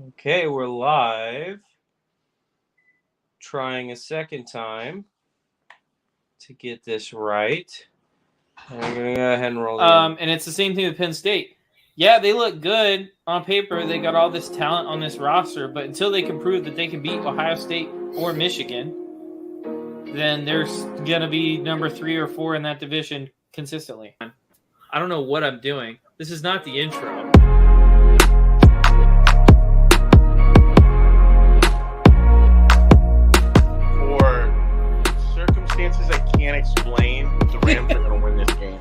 Okay, we're live. Trying a second time to get this right. I'm gonna go ahead and roll the And it's the same thing with Penn State. Yeah, they look good on paper. They got all this talent on this roster, but until they can prove that they can beat Ohio State or Michigan, then there's gonna be number 3 or 4 in that division consistently. I don't know what I'm doing. This is not the intro. For circumstances I can't explain, the Rams are going to win this game.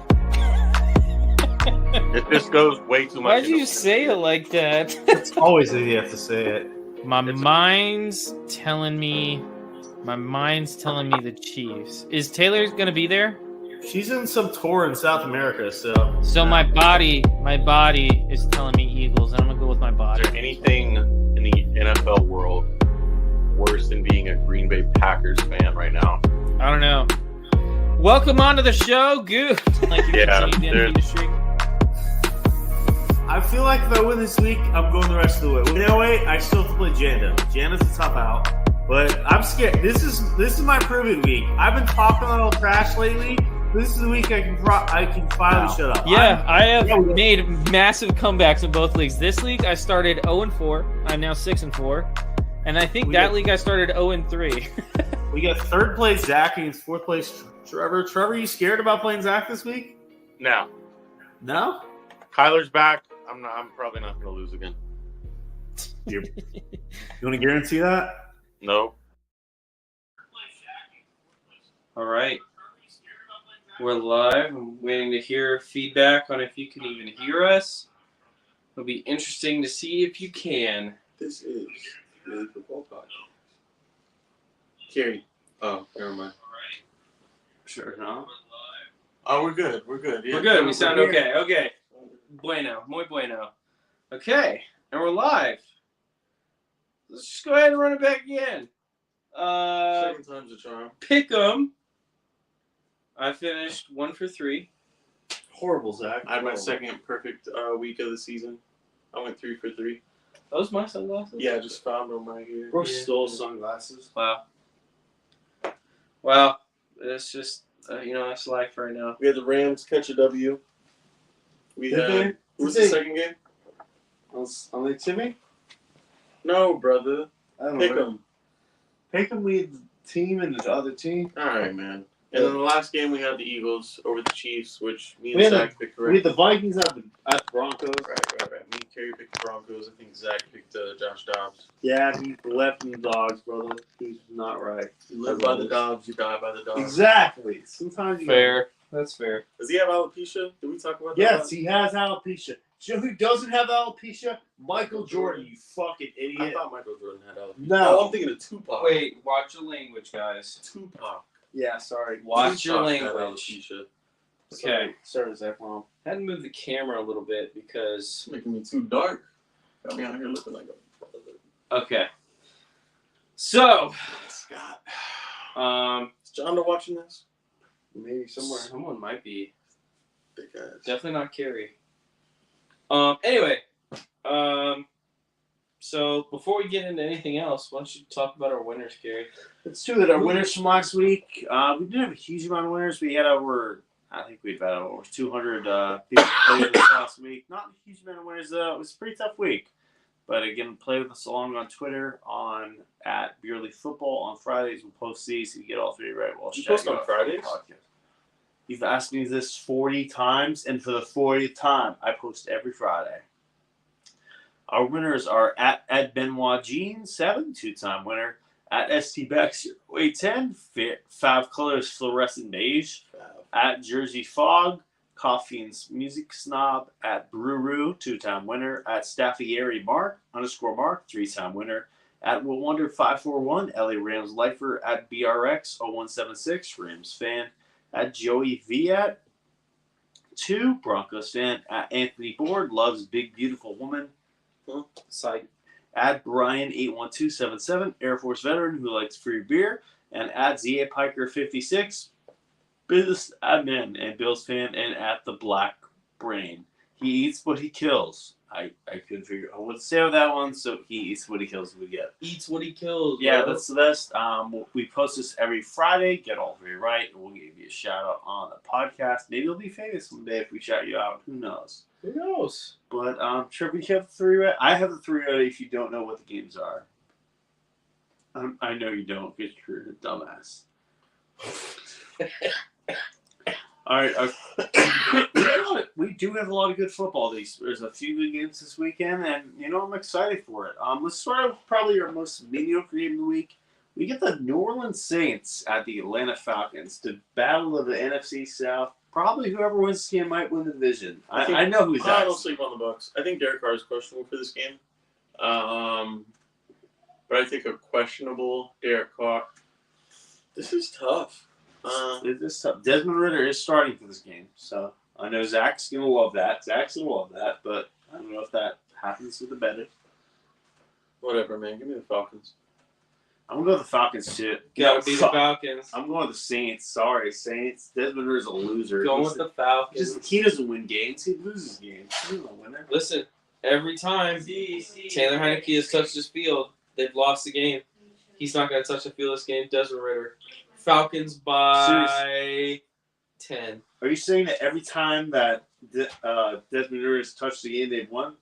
If this goes way too much. Why'd you say it like that? It's always easy to say it. My mind's telling me the Chiefs. Is Taylor gonna be there? She's in some tour in South America, so. So my body is telling me Eagles, and I'm gonna go with my body. Is there anything in the NFL world worse than being a Green Bay Packers fan right now? I don't know. Welcome onto the show, Goose. Like you industry. I feel like if I win this week, I'm going the rest of the way. You know, wait, I still have to play Janda. Janda's a tough out, but I'm scared. This is my proving week. I've been talking a little trash lately. This is the week I can finally shut up. Yeah, I have made massive comebacks in both leagues. This league I started 0-4. I'm now 6-4, and I think league I started 0-3. We got third place Zach against fourth place Trevor. Trevor, you scared about playing Zach this week? No. No? Kyler's back. I'm probably not going to lose again. You want to guarantee that? No. All right. We're live. I'm waiting to hear feedback on if you can even hear us. It'll be interesting to see if you can. This is Really Football Podcast. Carrie. Oh, never mind. Sure, no? Oh, we're good. We're good. Yeah, We're good. We sound okay. Okay. Bueno. Muy bueno. Okay. And we're live. Let's just go ahead and run it back again. Second time's a charm. Pick 'em. I finished 1 for 3. Horrible, Zach. I had my second perfect week of the season. I went 3 for 3. Those my sunglasses? Yeah, I just found them right here. Bro stole sunglasses. Wow. Well, it's just, that's life right now. We had the Rams catch a W. We had. What was the second game? On Lake Timmy? No, brother. I don't Pick know. 'em. Pick 'em with the team and the other team. All right, man. And then the last game we had the Eagles over the Chiefs, which me and We had Zach picked We correct. had the Vikings at the Broncos. Right. Me and Kerry picked the Broncos. I think Zach picked Josh Dobbs. Yeah, he left in the dogs, brother. He's not right. You live by the Dobbs, you die by the Dobbs. Exactly. Sometimes you Fair. That's fair. Does he have alopecia? Did we talk about that? Yes, he has alopecia. You know who doesn't have alopecia? Michael Jordan, you fucking I idiot. thought Michael Jordan had alopecia. No. Oh, I'm thinking of Tupac. Wait, watch your language, guys. Tupac. Yeah, sorry. Watch your Tupac had language. alopecia. Okay. Sorry, Zach Mom. Had to move the camera a little bit because. It's making me too dark. Got me out here looking like a brother. Okay. So, Scott. Is John watching this? Maybe somewhere. someone might be. Big ass. Definitely not Carrie. Anyway. So before we get into anything else, why don't you talk about our winners, Carrie? Let's do that. Our winners from last week. We didn't have a huge amount of winners. We had over 200 people play with us last week. Not a huge amount of winners, though. It was a pretty tough week. But again, play with us along on Twitter at Beerly Football on Fridays. We'll post these so you get all three right. We'll You post on Fridays? You've asked me this 40 times, and for the 40th time, I post every Friday. Our winners are at Benoit Jean 7, 2-time winner. At STBex 810, Five Colors Fluorescent Beige. At Jersey Fog, Coffee and Music Snob. At Bruru, 2-time winner. At Staffieri Mark, _Mark, 3-time winner. At Will Wonder 541, LA Rams Lifer. At BRX 0176, Rams fan. At Joey Viat 2, Broncos fan. At Anthony Board, loves Big Beautiful Woman. Side. At Brian81277, Air Force veteran who likes free beer. And at ZA Piker 56, business admin and Bills fan. And at the Black Brain, he eats but he kills. I couldn't figure out what to say with that one. So he eats what he kills. We get. Eats what he kills. Yeah, bro. that's the best. We post this every Friday. Get all three right, and we'll give you a shout out on the podcast. Maybe you'll be famous one day if we shout you out. Who knows? Who knows? But Trevor, you have the three right. I have the three right. If you don't know what the games are, I know you don't because you're a dumbass. All right, we do have a lot of good football. There's a few good games this weekend, and I'm excited for it. Let's start with probably our most mediocre game of the week. We get the New Orleans Saints at the Atlanta Falcons to battle of the NFC South. Probably whoever wins this game might win the division. I know who's I that. don't sleep on the Bucks. I think Derek Carr is questionable for this game. But I think a questionable Derek Carr. This is tough. It is tough. Desmond Ridder is starting for this game, so I know Zach's gonna love that. But I don't know if that happens with the better. Whatever, man. Give me the Falcons. I'm gonna go with the Falcons too. Gotta be the Falcons. I'm going with the Saints. Sorry, Saints. Desmond Ridder's a loser. Going with the Falcons. He doesn't win games. He loses games. He's not a winner. Listen, every time Taylor Heineke has touched his field, they've lost the game. He's not going to touch the field this game. Desmond Ridder. Falcons by 10. Are you saying that every time that Desmond Ridder has touched the game, they've won?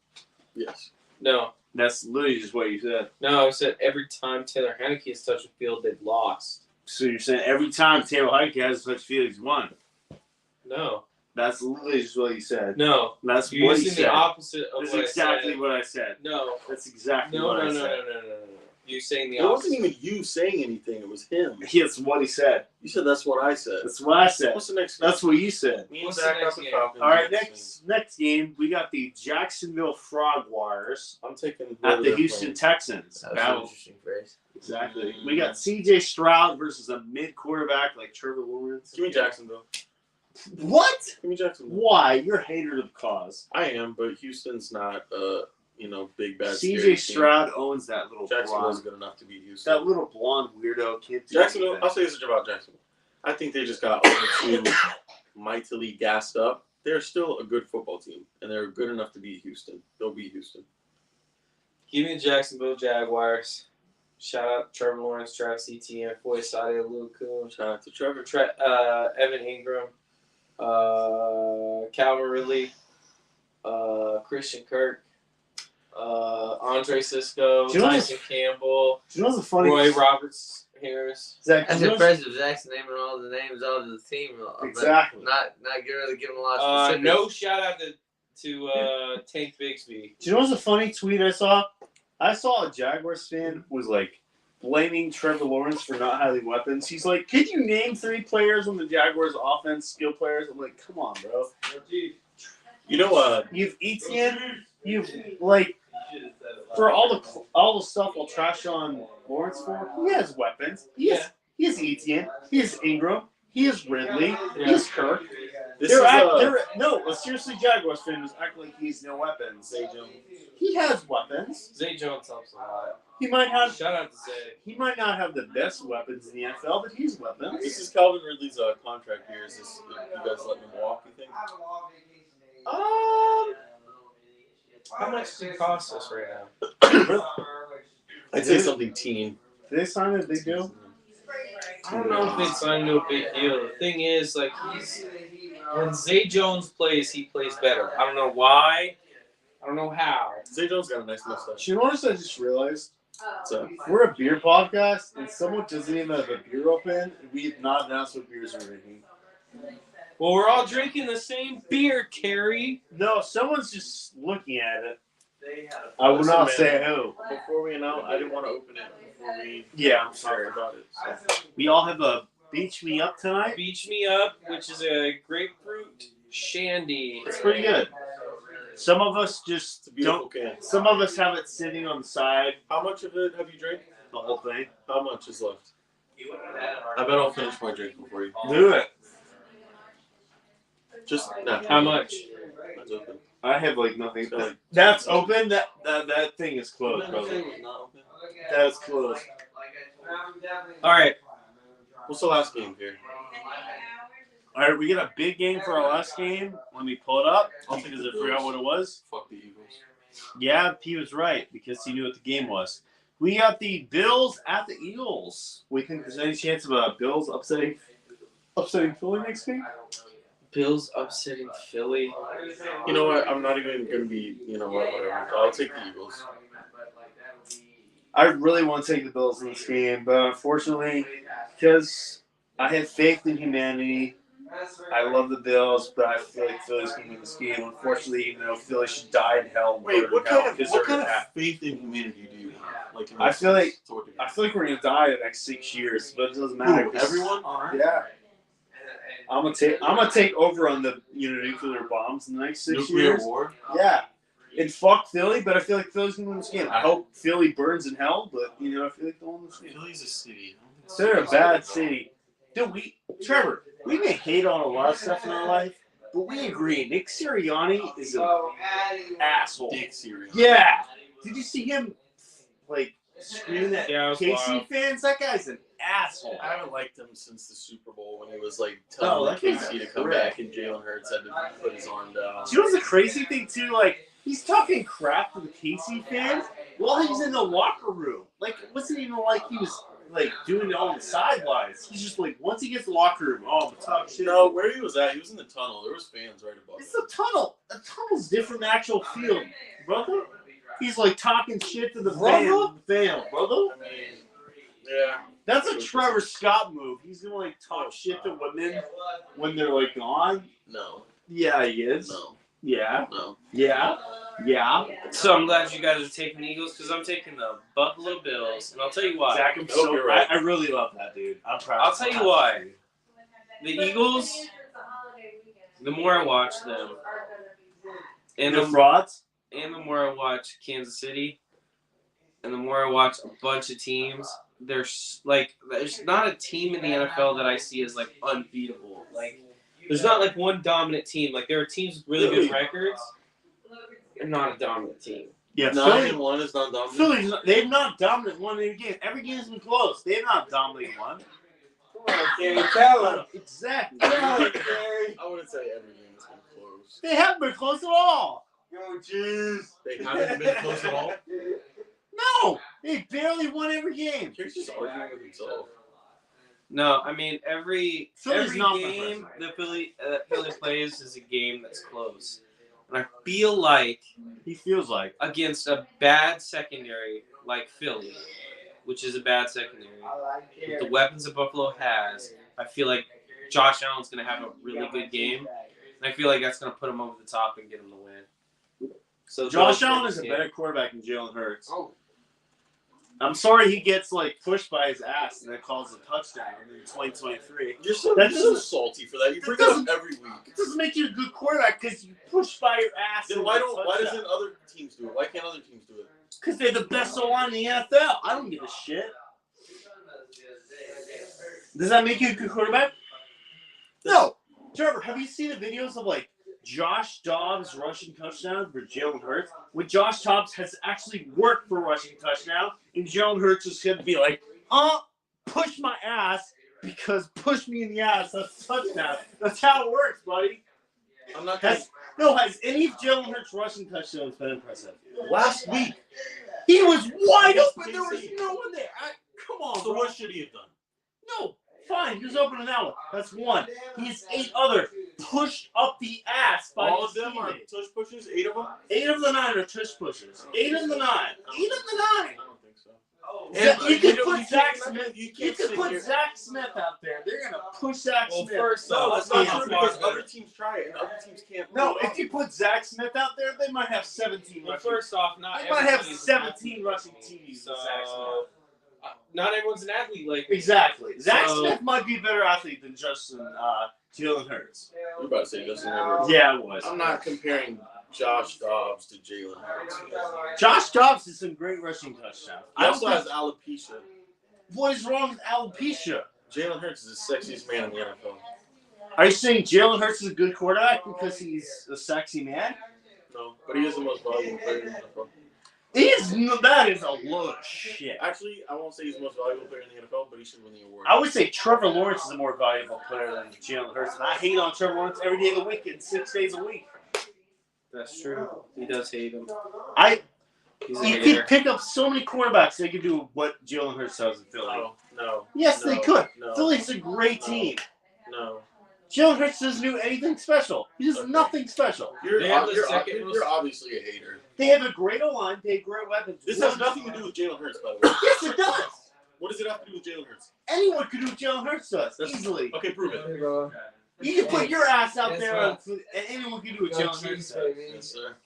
Yes. No. That's literally just what you said. No, I said every time Taylor Heineke has touched the field, they've lost. So you're saying every time Taylor Heineke has touched the field, he's won? No. That's literally just what you said. No. That's You're what you using said. the opposite of That's what exactly I said. what I said. No. That's exactly No, what no, I no, said. no. You're saying the It opposite. wasn't even you saying anything. It was him. That's what he said. You said that's what I said. That's what I said. What's the next game? That's what you said. Me and What's Zach the got next the game? Falcons. All right, next game, we got the Jacksonville Frog Wires I'm taking at the Houston Texans. That was an Battle. interesting phrase. Exactly. We got C.J. Stroud versus a mid quarterback like Trevor Lawrence. Give me Jacksonville. What? Give me Jacksonville. Why? You're a hater of the cause. I am, but Houston's not big bad. C.J. scary team. Stroud owns that little Jacksonville's blonde. good enough to beat Houston. That little blonde weirdo can't do Jacksonville. anything. I'll say this about Jacksonville. I think they just got too mightily gassed up. They're still a good football team, and they're good enough to beat Houston. They'll beat Houston. Give me the Jacksonville Jaguars. Shout out to Trevor Lawrence, Travis Etienne, Foyesade, Luku, Shout out to Trevor. Evan Ingram, Calvin Ridley, Christian Kirk, Andre Cisco, Do you know what's- Tyson Campbell, Do you know what's the funny? Roy Roberts Harris. Zach, That's do you know impressive. Zach's naming all the names of the team. But Exactly. Not really giving a lot of specifics. No shout out to Tank Bigsby. Do you know what's a funny tweet I saw? I saw a Jaguars fan was like blaming Trevor Lawrence for not having weapons. He's like, "Could you name 3 players on the Jaguars offense, skill players?" I'm like, "Come on, bro. You know, You've Etienne. You've like for all the stuff I'll trash on Lawrence for. He has weapons. He has Etienne. He has Ingram. He has Ridley. He has Kirk. this is No, seriously, Jaguars fan was acting like he's no weapons. Zay Jones. He has weapons. Zay Jones helps a lot. He might have. Shout out to Zay. He might not have the best weapons in the NFL, but he's weapons. this is Calvin Ridley's contract year. Is this you guys letting him walk? You think? How much does it cost us right now? I'd say something teen. Did they sign a big deal? I don't know if they signed to a big deal. The thing is, like, when Zay Jones plays, he plays better. I don't know why. I don't know how. Zay Jones got a nice mustache. You know what I just realized? So We're a beer podcast, and someone doesn't even have a beer open, and we have not announced what beers we're drinking. Well, we're all drinking the same beer, Carrie. No, someone's just looking at it. I will Listen, not man. say who. before we announce, I didn't want to open it before we Yeah, I'm talked sorry. about it. So. We all have a Beach Me Up tonight. Beach Me Up, which is a grapefruit shandy. It's pretty good. Some of us It's just a beautiful don't. can. Some of us have it sitting on the side, How much of it have you drank? the whole thing. How much is left? I bet I'll finish my drink before you. Do it. Just nah. How much? It's open. I have like nothing. So, like, That's open. That thing is closed, brother. It's not open. That is closed. All right. What's the last game here? All right, we get a big game for our last game. Let me pull it up because I forgot what it was. Fuck the Eagles. Yeah, he was right because he knew what the game was. We got the Bills at the Eagles. We think there's any chance of Bills upsetting Philly next week? Bills upsetting Philly. You know what? I'm not even going to be, whatever. I'll take the Eagles. I really want to take the Bills in this game, but unfortunately, because I have faith in humanity, I love the Bills, but I feel like Philly's going to win this game. Unfortunately, even though Philly should die in hell. Wait, what kind of faith in humanity do you have? Like, I feel like we're going to die in the next 6 years, but it doesn't matter. Who, everyone? Yeah. I'm gonna take over on the nuclear bombs in the next 6 Nuclear years. war? Yeah. And fuck Philly, but I feel like Philly's gonna win this game. I hope Philly burns in hell, but I feel like they'll win this game. Philly's a city. They're a bad city. Dude, Trevor, we may hate on a lot of stuff in our life, but we agree. Nick Sirianni is an asshole. Dick Sirianni. Yeah. Did you see him screaming at Yeah, it was KC wild. fans? That guy's an asshole. I haven't liked him since the Super Bowl when he was telling KC to come back and Jalen Hurts had to put his arm down. Do you know what's the crazy thing too? He's talking crap to the KC fans while he's in the locker room. It wasn't even like he was doing it on the sidelines. He's just once he gets in the locker room, I'm talking shit. No, where he was at, he was in the tunnel. There was fans right above It's him. a tunnel. A tunnel's different than the actual field, brother. He's talking shit to the fan, brother. I mean, yeah. That's a Trevor Scott move. He's gonna talk shit to women when they're gone. No. Yeah, he is. No. Yeah. No. Yeah. Yeah. So I'm glad you guys are taking the Eagles because I'm taking the Buffalo Bills, and I'll tell you why. Zach, I'm Nope, you're right. I really love that dude. I'm proud. I'll tell you why. The Eagles, the more I watch them, and The frauds. the more I watch Kansas City, and the more I watch a bunch of teams, there's not a team in the NFL that I see as unbeatable. There's not one dominant team. There are teams with really good records, and not a dominant team. Yeah, 9-1 is not dominant. Philly's they've not dominant one every game. Every game's been close. They've not dominated one. Exactly. I wouldn't say every game has been close. They haven't been close at all. They haven't been close at all. No, they barely won every game. He's just arguing with himself. No, I mean every Philly's not game the that Philly plays is a game that's close, and I feel like He feels like. against a bad secondary like Philly, which is a bad secondary, with the weapons that Buffalo has, I feel like Josh Allen's going to have a really good game, and I feel like that's going to put him over the top and get him the win. So Josh Allen is a better quarterback than Jalen Hurts. I'm sorry he gets pushed by his ass and then calls a touchdown in 2023. You're so salty for that. You bring it up every week. It doesn't make you a good quarterback because you push by your ass. Then why doesn't other teams do it? Why can't other teams do it? Because they're the best O-line in the NFL. I don't give a shit. Does that make you a good quarterback? No. Trevor, have you seen the videos of Josh Dobbs rushing touchdown for Jalen Hurts? When Josh Dobbs has actually worked for rushing touchdown, and Jalen Hurts is going to be push my ass because push me in the ass. That's a touchdown. That's how it works, buddy. I'm not. Has any of Jalen Hurts rushing touchdowns been impressive? Last week. He was wide open. There was no one there. Come on, So bro. what should he have done? No, fine. He was open on that one. That's one. He has 8 other pushed up the ass by All his of them are teammates. touch pushes. 8 of them. 8 of the 9 are tush pushers. 8 of the 9. 8 of the 9. I don't think so. You could put Zach can't- Smith. you You can't could sit put here- Zach Smith out there. They're gonna push Zach Well, Smith. first No, off, that's not yeah, true because far other teams try it and other teams can't. No, move if you put Zach Smith out there, they might have 17 Well, rushing. first off, not They might have everybody's an 17 rushing athlete, TDs so with Zach Smith. not everyone's an athlete. Exactly. Zach So- Smith might be a better athlete than Jalen Hurts. You're about to say Justin Herbert. Yeah, it was. I'm not comparing Josh Dobbs to Jalen Hurts. Josh Dobbs has some great rushing touchdowns. He also has alopecia. What is wrong with alopecia? Jalen Hurts is the sexiest man in the NFL. Are you saying Jalen Hurts is a good quarterback because he's a sexy man? No, but he is the most valuable player in the NFL. That is a load of shit. Actually, I won't say he's the most valuable player in the NFL, but he should win the award. I would say Trevor Lawrence is a more valuable player than Jalen Hurts, and I hate on Trevor Lawrence every day of the week and 6 days a week. That's true. He does hate him. He's a You hater. could pick up so many quarterbacks. They could do what Jalen Hurts does in Philly. No. Yes, they could. No. Philly's a great team. No. Jalen Hurts doesn't do anything special. He does nothing special. You're They have the second you're most- obviously a hater. They have a great O-line. They have great weapons. This has nothing to do with Jalen Hurts, by the way. Yes, it does. What does it have to do with Jalen Hurts? Anyone could do what Jalen Hurts does That's- easily. Okay, prove it. You can put your ass out Guess there, what? and anyone can do what Jalen Hurts does. Yes, sir.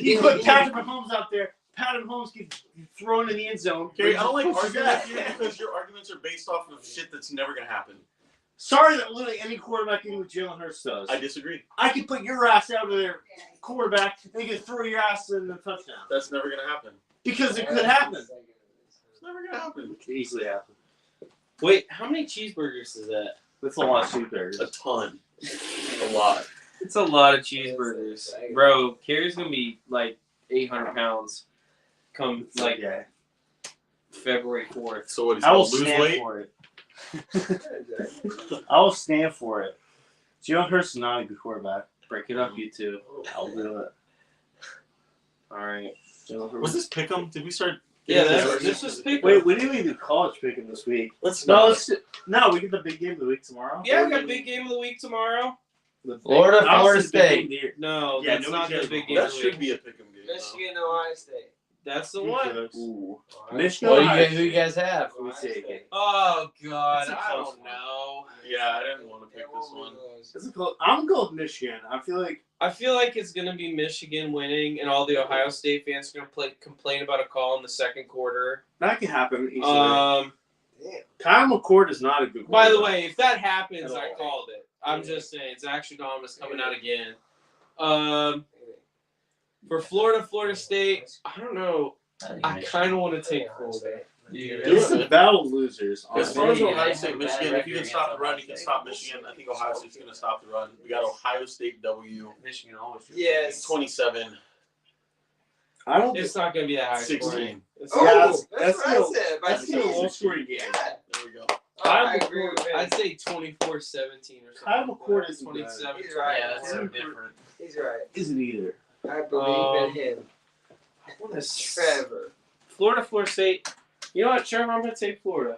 You put Patrick Mahomes out there. Patrick Mahomes gets thrown in the end zone. Kerry, I don't like Push arguing his with you ass. because your arguments are based off of shit that's never gonna happen. Sorry that literally any quarterback can do what Jalen Hurts does. I disagree. I can put your ass out of there, quarterback, and you can throw your ass in the touchdown. That's never gonna happen. Because it could happen. It's never gonna happen. It could easily happen. Wait, how many cheeseburgers is that? That's a lot of cheeseburgers. A ton. A lot. It's a lot of cheeseburgers, bro. Carrie's gonna be like 800 pounds come like yeah. February 4th. So what? He's I will gonna lose stand weight. for it. I will stand for it. Jalen Hurts is not a good quarterback. Break it up, you two. I'll do it. All right. Was this pick'em? Did we start? Yeah, getting this was pick. Wait, we didn't even do college picking this week. Let's No, not. no, we get the big game of the week tomorrow. Yeah, we got big game of the week tomorrow. Florida, I'll Florida say the big game State. of the year. No, Yeah, that's nobody not the cares big about game That of the should week. be a pick'em game. Michigan, Ohio State. That's the Who one. cares? Ooh. Michigan, What do Ohio who you guys have? Let me see again. Oh God, That's a I close don't one. know. Yeah, I didn't want to pick this one. I'm going with Michigan. I feel like I feel like it's gonna be Michigan winning, and all the Ohio State fans are gonna complain about a call in the second quarter. that can happen easily. Um. Kyle McCord is not a good By the quarterback. way, if that happens, At I all. called it. I'm just saying, Zach Shadon is coming out again. For Florida State, I don't know. I kind of want to take Florida. It's a battle of losers. As far as Yeah, Ohio they State, have a Michigan, bad if you can record stop the against run, you can Ohio stop State. Michigan. I think Ohio State's going to stop the run. We got Ohio State W Michigan always. Yes. 27 I don't. It's not going to be that high scoring. 16. It's Oh, Yeah, that's that's what I still- said. that's still a low scoring game. Yeah. There we go. I agree with I'd him. say 24-17 or something. Kyle McCord isn't 27. He's right. Yeah, that's so different. He's right. Isn't either. I believe in him. I wanna s- Trevor. Florida State. You know what, Trevor? I'm going to take Florida.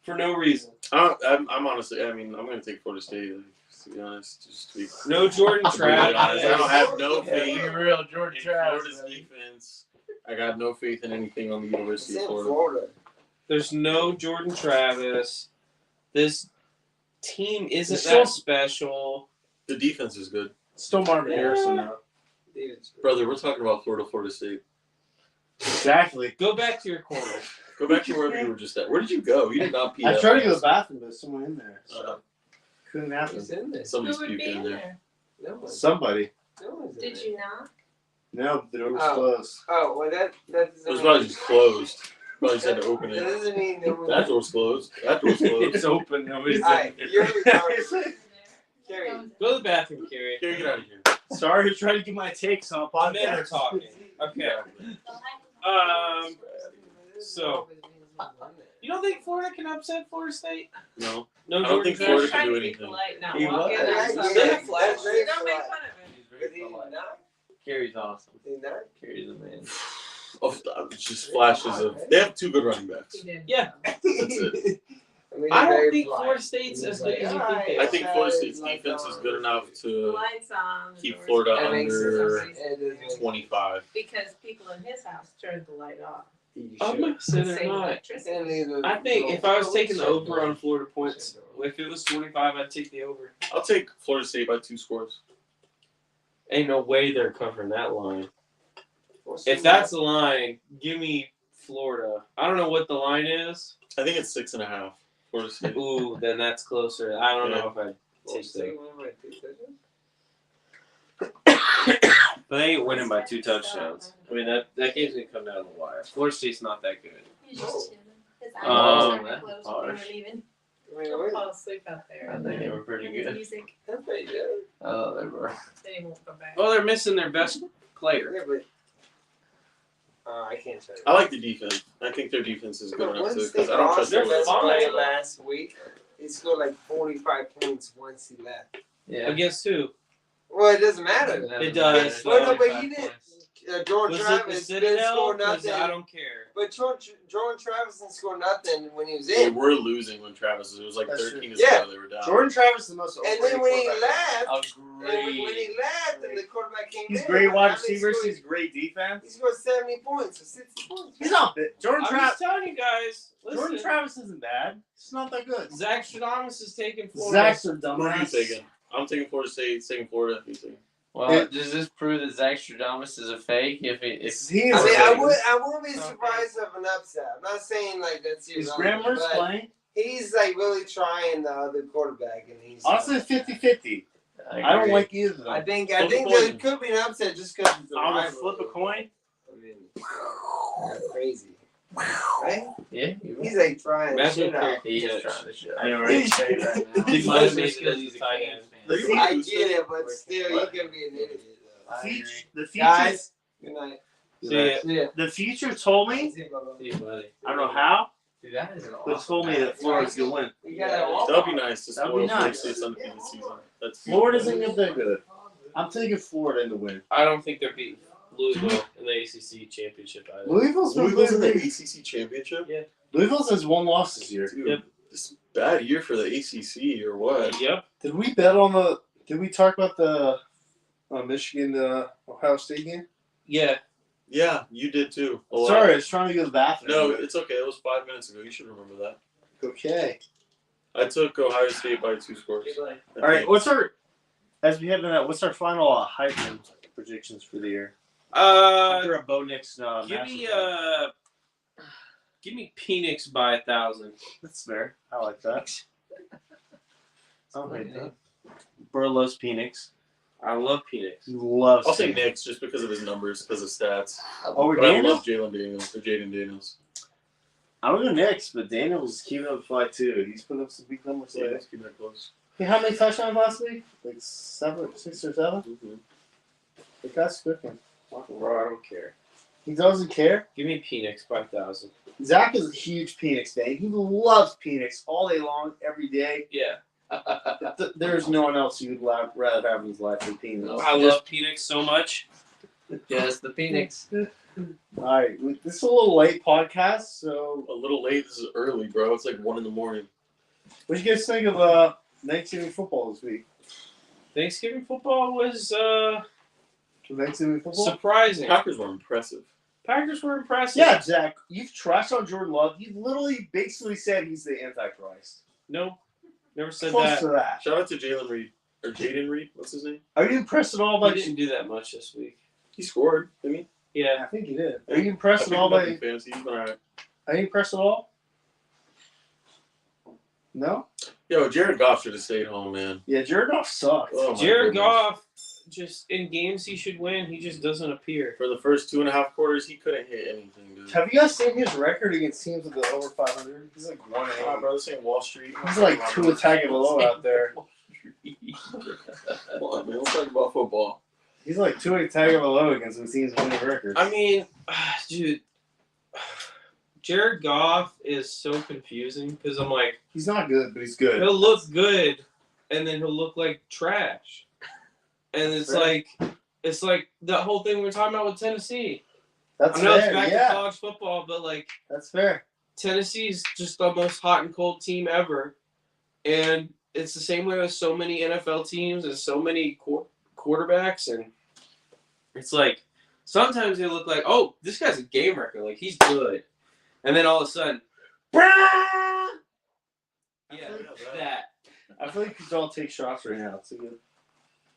For no reason. I'm honestly, I mean, I'm going to take Florida State, like, to be honest. Just to be No Jordan really honest. I don't Travis. have no Yeah, faith be real, Jordan in Travis. Florida's defense. I got no faith in anything on the It's University in of Florida. Florida. There's no Jordan Travis. This team isn't It's that so- special. The defense is good. Still Marvin Harrison though. David's Brother, we're talking about Florida State. Exactly. Go back to your corner. Go back to wherever you were just at. Where did you go? You did not pee. I that tried to go to fast. the bathroom, but someone in there. Uh, Couldn't happen. He's in there. Somebody's Who would be puking in in there. there? No one. Somebody. No one's in Did there. you not? No, the door was Oh. closed. Oh, well, that It doesn't was mean. probably just closed. Probably just had to open That it. doesn't mean no one. That door's closed. That door's closed. It's open. Nobody's Alright, in you're there. retarded. Carrie. Go to the bathroom, Carrie. Carrie, get out of here. Sorry to try to get my takes on a Men are podcast. talking. Okay. So, you don't think Florida can upset Florida State? No. No I don't Jordan think He Travis? was Florida can trying do to be anything. polite, not He walk in was. on Yeah, something. yeah, flash. Don't make fun of him. Did he not? Carrie's awesome. Did he not? Carrie's a man. Oh, it's just flashes of. They have two good running backs. He did. Yeah. That's it. mean, I very don't think polite. Florida State's as good as you think they I are. think Florida State's defense is good enough The to lights on. the keep doors Florida open. That makes under sense. It is- 25. Because people in his house turned the light off. You I'm should. gonna say To they're save not. electricity. And either- I think if I was taking the over on Florida points, if it was 25, I'd take the over. I'll take Florida State by 2 scores. Ain't no way they're covering that line. If that's the line, give me Florida. I don't know what the line is. I think it's 6.5. Florida State. Ooh, then that's closer. I don't know if I'd take them. But they ain't winning by 2 touchdowns. I mean, that game's gonna come down to the wire. Florida State's not that good. He's just chilling. His eyes Oh, were that's closed. He harsh. wouldn't even. He'll fall asleep out there. I think they were pretty His good. Music. Oh, they were. Then he won't come back. Well, they're missing their best player. I can't tell you. I like the defense. I think their defense is good enough to Once because they I don't lost trust their their best fine. player last week, he scored like 45 points once he left. Against who? Well, it doesn't matter. It does. Well, no, but he didn't. Jordan Was it the Travis didn't Citadel? score 'Cause nothing. I don't care. But Jordan Travis didn't score nothing when he was They in. were losing when Travis was. It was like That's 13 to true. 0. They were down. Jordan Travis is the most And overrated then when he quarterback. left, and when he left, and the quarterback came He's in, great wide how many receivers. scored- He's great He defense. scored 70 points or 60 points. He's not big. Jordan I'm Travis. just telling you guys. Listen, Jordan Travis isn't bad. He's not that good. Zach Stradamus is taking Florida. Zach's a Who are you dumbass. taking? I'm taking Florida State. He's taking Florida. Who's taking? Well, does this prove that Zach Stradamus is a fake? If He I is mean, a I fake. wouldn't be surprised of an upset. I'm not saying like that's Is irrelevant, Grammer's but playing? he's like really trying the other quarterback, and he's Honestly, 50-50. I don't agree. like either of them. I think Flip a there coin. could be an upset just because it's a I'm gonna rivalry. flip a coin. I mean, that's crazy, right? Yeah. He's like trying Imagine shit out. he is trying to shit. I know, right? He He might have might made be it as he's a tight end. Are you I Houston? get it, but still, you can be an idiot. though. The future, Guys, good night. See ya. See ya. the future told me. See ya, bye-bye. See you, buddy. I don't know how, Dude, that is an but told me that Florida's gonna win. You got That'd be nice to That'd spoil be Florida nice. State's undefeated season. That's Florida's in good that good. I'm taking Florida in the win. I don't think they're beating Louisville in the ACC championship either. Louisville's been Louisville's in the good. ACC championship. Louisville's has one loss this year. Dude, Yep. this is a bad year for the ACC or what? Yep. Did we bet on the? Did we talk about the Michigan Ohio State game? Yeah. Yeah, you did too. A lot. Sorry, I was trying to go to the bathroom. No, it's okay. It was 5 minutes ago. You should remember that. Okay. I took Ohio State by 2 scores. All right, what's our as we head into that? What's our final Heisman predictions for the year? After a Bo Nix, Give me Penix by 1,000. That's fair. I like that. I hate that. Burrow loves Penix. I love Penix. He loves. I'll say Penix. Knicks just because of his numbers, because of stats. Oh, we're But I Daniels. love Jalen Daniels or Jaden Daniels. I don't know Knicks, but Daniels is keeping up fight too. He's putting up some big numbers Yeah, lately. let's keep that close. Hey, how many touchdowns last week? Like 6 or 7. Mm-hmm. The guy's cooking. Bro, I don't care. He doesn't care. Give me Penix by 1,000. Zach is a huge Penix fan. He loves Penix all day long, every day. Yeah. There's no one else you would rather have in his life than Penix. I love Penix so much. Just the Phoenix. All right, this is a little late podcast, so A little late. This is early, bro. It's like 1 in the morning. what do you guys think of Thanksgiving football this week? Thanksgiving football was Thanksgiving football? surprising. Packers were impressive. Packers were impressive. Yeah, Zach, you've trashed on Jordan Love. You literally basically said he's the Antichrist. No, never said Close that. to that. Shout out to Jalen Reed or Jaden Reed. What's his name? Are you impressed at all He by? didn't do that much this week. He scored. Didn't he? Yeah. I think he did. Are you impressed at all I by? picked him up in fantasy. He's been alright. Are you impressed at all? No. Yo, Jared Goff should have stayed home, man. Yeah, Jared Goff sucks. Oh, my Jared goodness. Goff, just in games he should win, he just doesn't appear. For the first 2.5 quarters, he couldn't hit anything, dude. Have you guys seen his record against teams with the over 500? He's like 1-8. Ah, bro, this ain't Wall Street. He's like 2 attacking below out there. Come on, man. Let's talk about football. He's like 2 attacking below against some teams winning records. I mean, dude, Jared Goff is so confusing because I'm like, He's not good, but he's good. he'll look good, and then he'll look like trash. And it's like that whole thing we were talking about with Tennessee. That's I know it's fair. back to Yeah, college football, but like that's fair. Tennessee's just the most hot and cold team ever, and it's the same way with so many NFL teams and so many quarterbacks, and it's like sometimes they look like, oh, this guy's a game wrecker, like he's good, and then all of a sudden, yeah, that. I feel like we should all take shots right now. It's a good.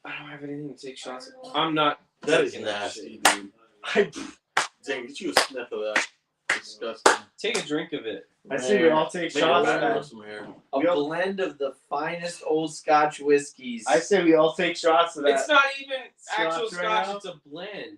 I don't have anything to take shots at. I'm not. That is taking that nasty, shit. dude. Dang, get you a sniff of that. Disgusting. Take a drink of it. I say we all take Make shots. your back At grow that. some hair. A We all- blend of the finest old Scotch whiskeys. I say we all take shots of that. It's not even actual Scotch right scotch; now? it's a blend.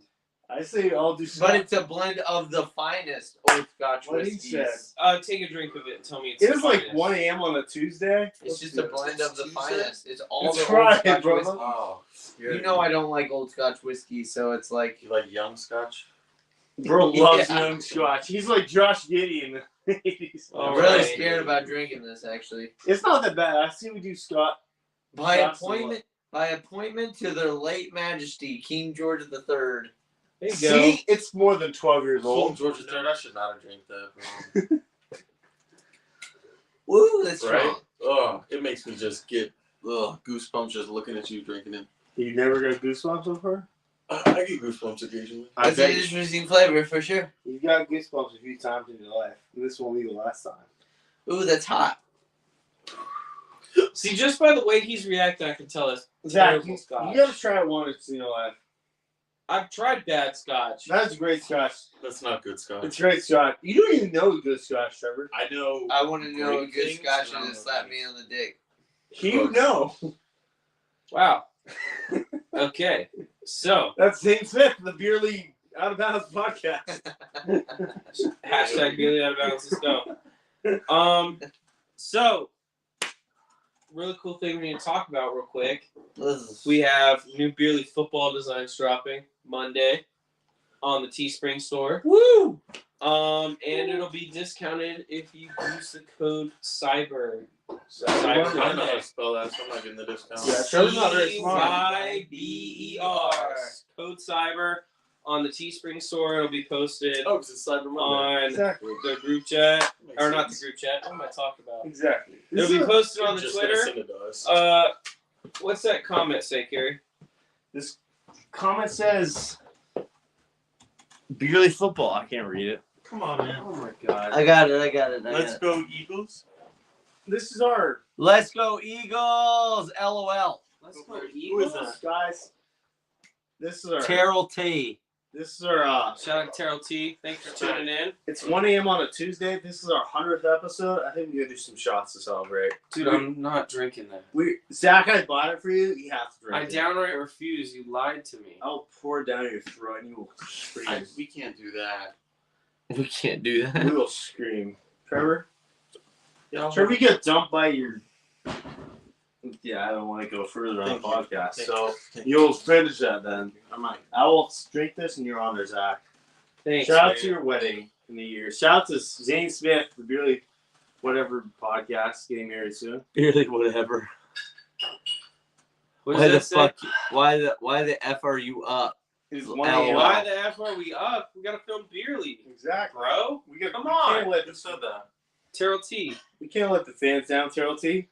I say we all do shots. But it's a blend of the finest old Scotch What he whiskeys. said. Take a drink of it and tell me it's. It the was like finest. 1 a.m. on a Tuesday. It's just a blend of the Tuesday? finest. It's all Let's the try old it, Scotch brother. whiskey. Oh. You know I don't like old Scotch whiskey, so it's like You like young scotch? Bro loves Yeah. young Scotch. He's like Josh Giddy in the 80s. All I'm really right. scared about drinking this. Actually, It's not that bad. I see we do Scott. by Shots a appointment. by appointment to their late Majesty King George III. There you go. See, it's more than 12 years King old. George III, I should not have drank that, bro. Woo, that's Right? right. Oh, it makes me just get goosebumps just looking at you drinking it. You never got goosebumps before? I get goosebumps occasionally. I That's an bet interesting flavor for sure. you got goosebumps a few times in your life. This won't be the last time. Ooh, that's hot. See, just by the way he's reacting, I can tell it's Zach, terrible you scotch. gotta try it once in your life. I've tried bad scotch. That's great scotch. That's not good scotch. It's great scotch. You don't even know good scotch, Trevor. I know. I want to know a Great good things, scotch and I and don't just know slap things. me on the dick. You know. Wow. Okay. So, That's Zane Smith, the Beer League Out of Bounds podcast. hashtag Billy out of bounds. Let's go. So, really cool thing we need to talk about real quick. We have new Beer League football designs dropping Monday on the Teespring store. Woo! And it'll be discounted if you use the code CYBER. I don't know how Monday. to spell that, so I'm not getting the discount. Yeah, Trevor's not very smart. CYBER. Code CYBER on the Teespring store. It'll be posted Oh, because it's Cyber Monday. on Exactly. the group chat. Makes Or not the sense. group chat. What am I talking about? Exactly. It'll be posted on the Just gonna Twitter. send it to us. What's that comment say, Carrie? This comment says Beer League football. I can't read it. Come on, man. Oh my god. I got it. Let's go, Eagles. This is our Let's go Eagles! LOL. Let's go Who is Eagles. that? guys. This is our Terrell T. this is our Shout out to Terrell T. Thanks for tuning in. it's 1 a.m. on a Tuesday. This is our 100th episode. I think we gotta do some shots to celebrate. Dude, I'm not drinking that. Zach, I bought it for you. You have to I drink it. downright refuse. You lied to me. I'll pour it down your throat and you will scream. We can't do that. We can't do that. We will scream. Trevor? Yeah, Trevor, you get dumped by your. Yeah, I don't want to go further on the Thank you. podcast. Thank So you. you'll finish that then. I might. I will drink this in your honor, Zach. Thanks. Shout out man. to your wedding in the year. Shout out to Zane Smith, the Beer League, whatever podcast, getting married soon. Beer League, whatever. What Why does the that say? fuck? Why the F are you up? It's L- 1 a.m. Why the F are we up? We gotta film Beer League. Exactly. Bro. We got. Come we on. Can't let Who said that? Terrell T. we can't let the fans down, Terrell T.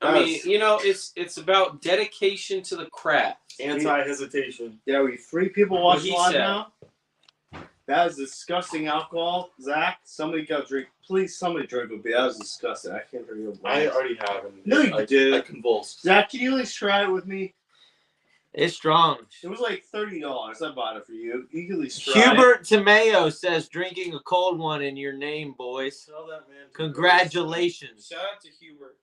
I mean, you know, it's about dedication to the craft. Anti-hesitation. Yeah, we 3 people What watching he live said. now. That is disgusting alcohol, Zach. Somebody go drink. Please, somebody drink with me. That was disgusting. I can't drink it. I already have. And No, you I did. I convulsed. Zach, can you at least try it with me? It's strong. It was like $30. I bought it for you. You can at least try it. Hubert Tomeo says drinking a cold one in your name, boys. Tell that man. to Congratulations. Shout out to Hubert.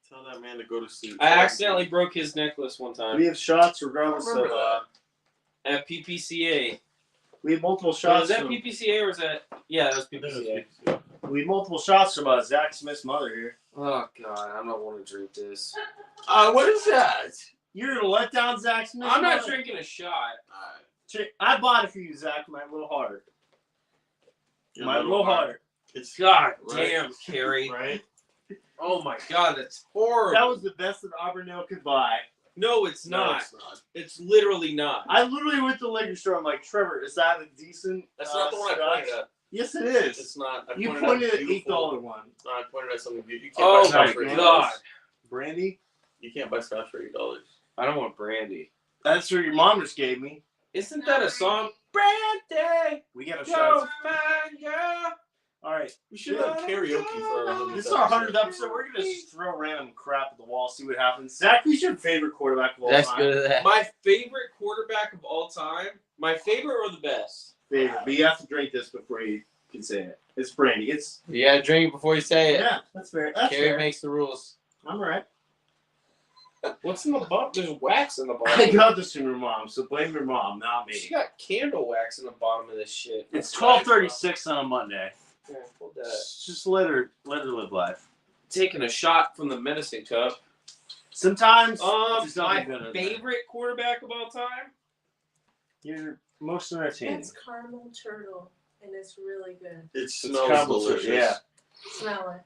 Tell that man to go to sleep. I accidentally broke his necklace one We time have shots regardless of. Remember at PPCA. We have multiple Was shots. that From, PPCA or was that? Yeah, that was PPCA. we have multiple shots from Zach Smith's mother here. Oh god, I don't want to drink this. What is that? You're gonna let down Zach Smith? I'm not drinking a shot. I bought it for you, Zach. My little heart. Your My little little heart. heart. It's God Right. damn, Carrie. right. Oh my god, that's horrible. That was the best that Auburn Ale could buy. No, it's No, not. it's not. It's literally not. I literally went to the liquor store. I'm like, Trevor, is that a decent? That's not the one I scotch? pointed at. Yes, it is. It's not. I You pointed pointed at at a $8 beautiful- one. No, I pointed at something beautiful. You Oh can't buy my scotch for $8. god. Brandy. You can't buy scotch for $8. I don't want brandy. That's what your mom just gave me. Isn't that a song? Brandy, We got a go shot. find girl. All right. We should have karaoke for our 100th This is our 100th episode. We're gonna just throw random crap at the wall, see what happens. Zach, who's your favorite quarterback of all That's time? good at that. My favorite quarterback of all time. My favorite or the best? Favorite, but you have to drink this before you can say it. It's brandy. It's You gotta drink it before you say it. yeah. That's fair. That's Carrie fair. makes the rules. I'm alright. What's in the bottom? There's wax in the I bottom. got this from your mom, so blame your mom, not She me. got candle wax in the bottom of this shit. It's 12:36 on a Monday. Yeah, hold that. Just let her live life. Taking a shot from the medicine cup. Sometimes there's My nothing good in there. favorite quarterback of all time. You're most entertaining. It's caramel turtle, and it's really good. It It's smells caramel delicious. turtle, yeah. Smell it.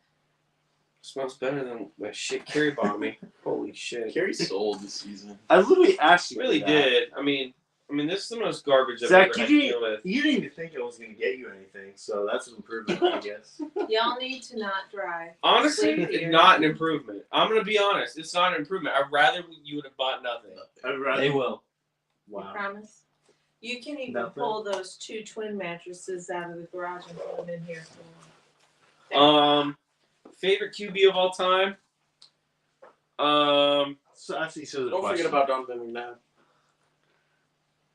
Smells better than that shit Kerry bought me. Holy shit. Kerry sold this season. I literally asked you. Really for that. did. I mean, this is the most garbage I've Zach, ever had to deal with. you didn't even think I was going to get you anything, so that's an improvement, I guess. Y'all need to not drive. Honestly, Sleep here. not an improvement. I'm gonna be honest. It's not an improvement. I'd rather you would have bought nothing. I'd rather. They will. You Wow. promise? You can even Nothing. pull those 2 twin mattresses out of the garage and put them in here. Favorite QB of all time? So actually, so the Don't question. forget about Donovan McNabb.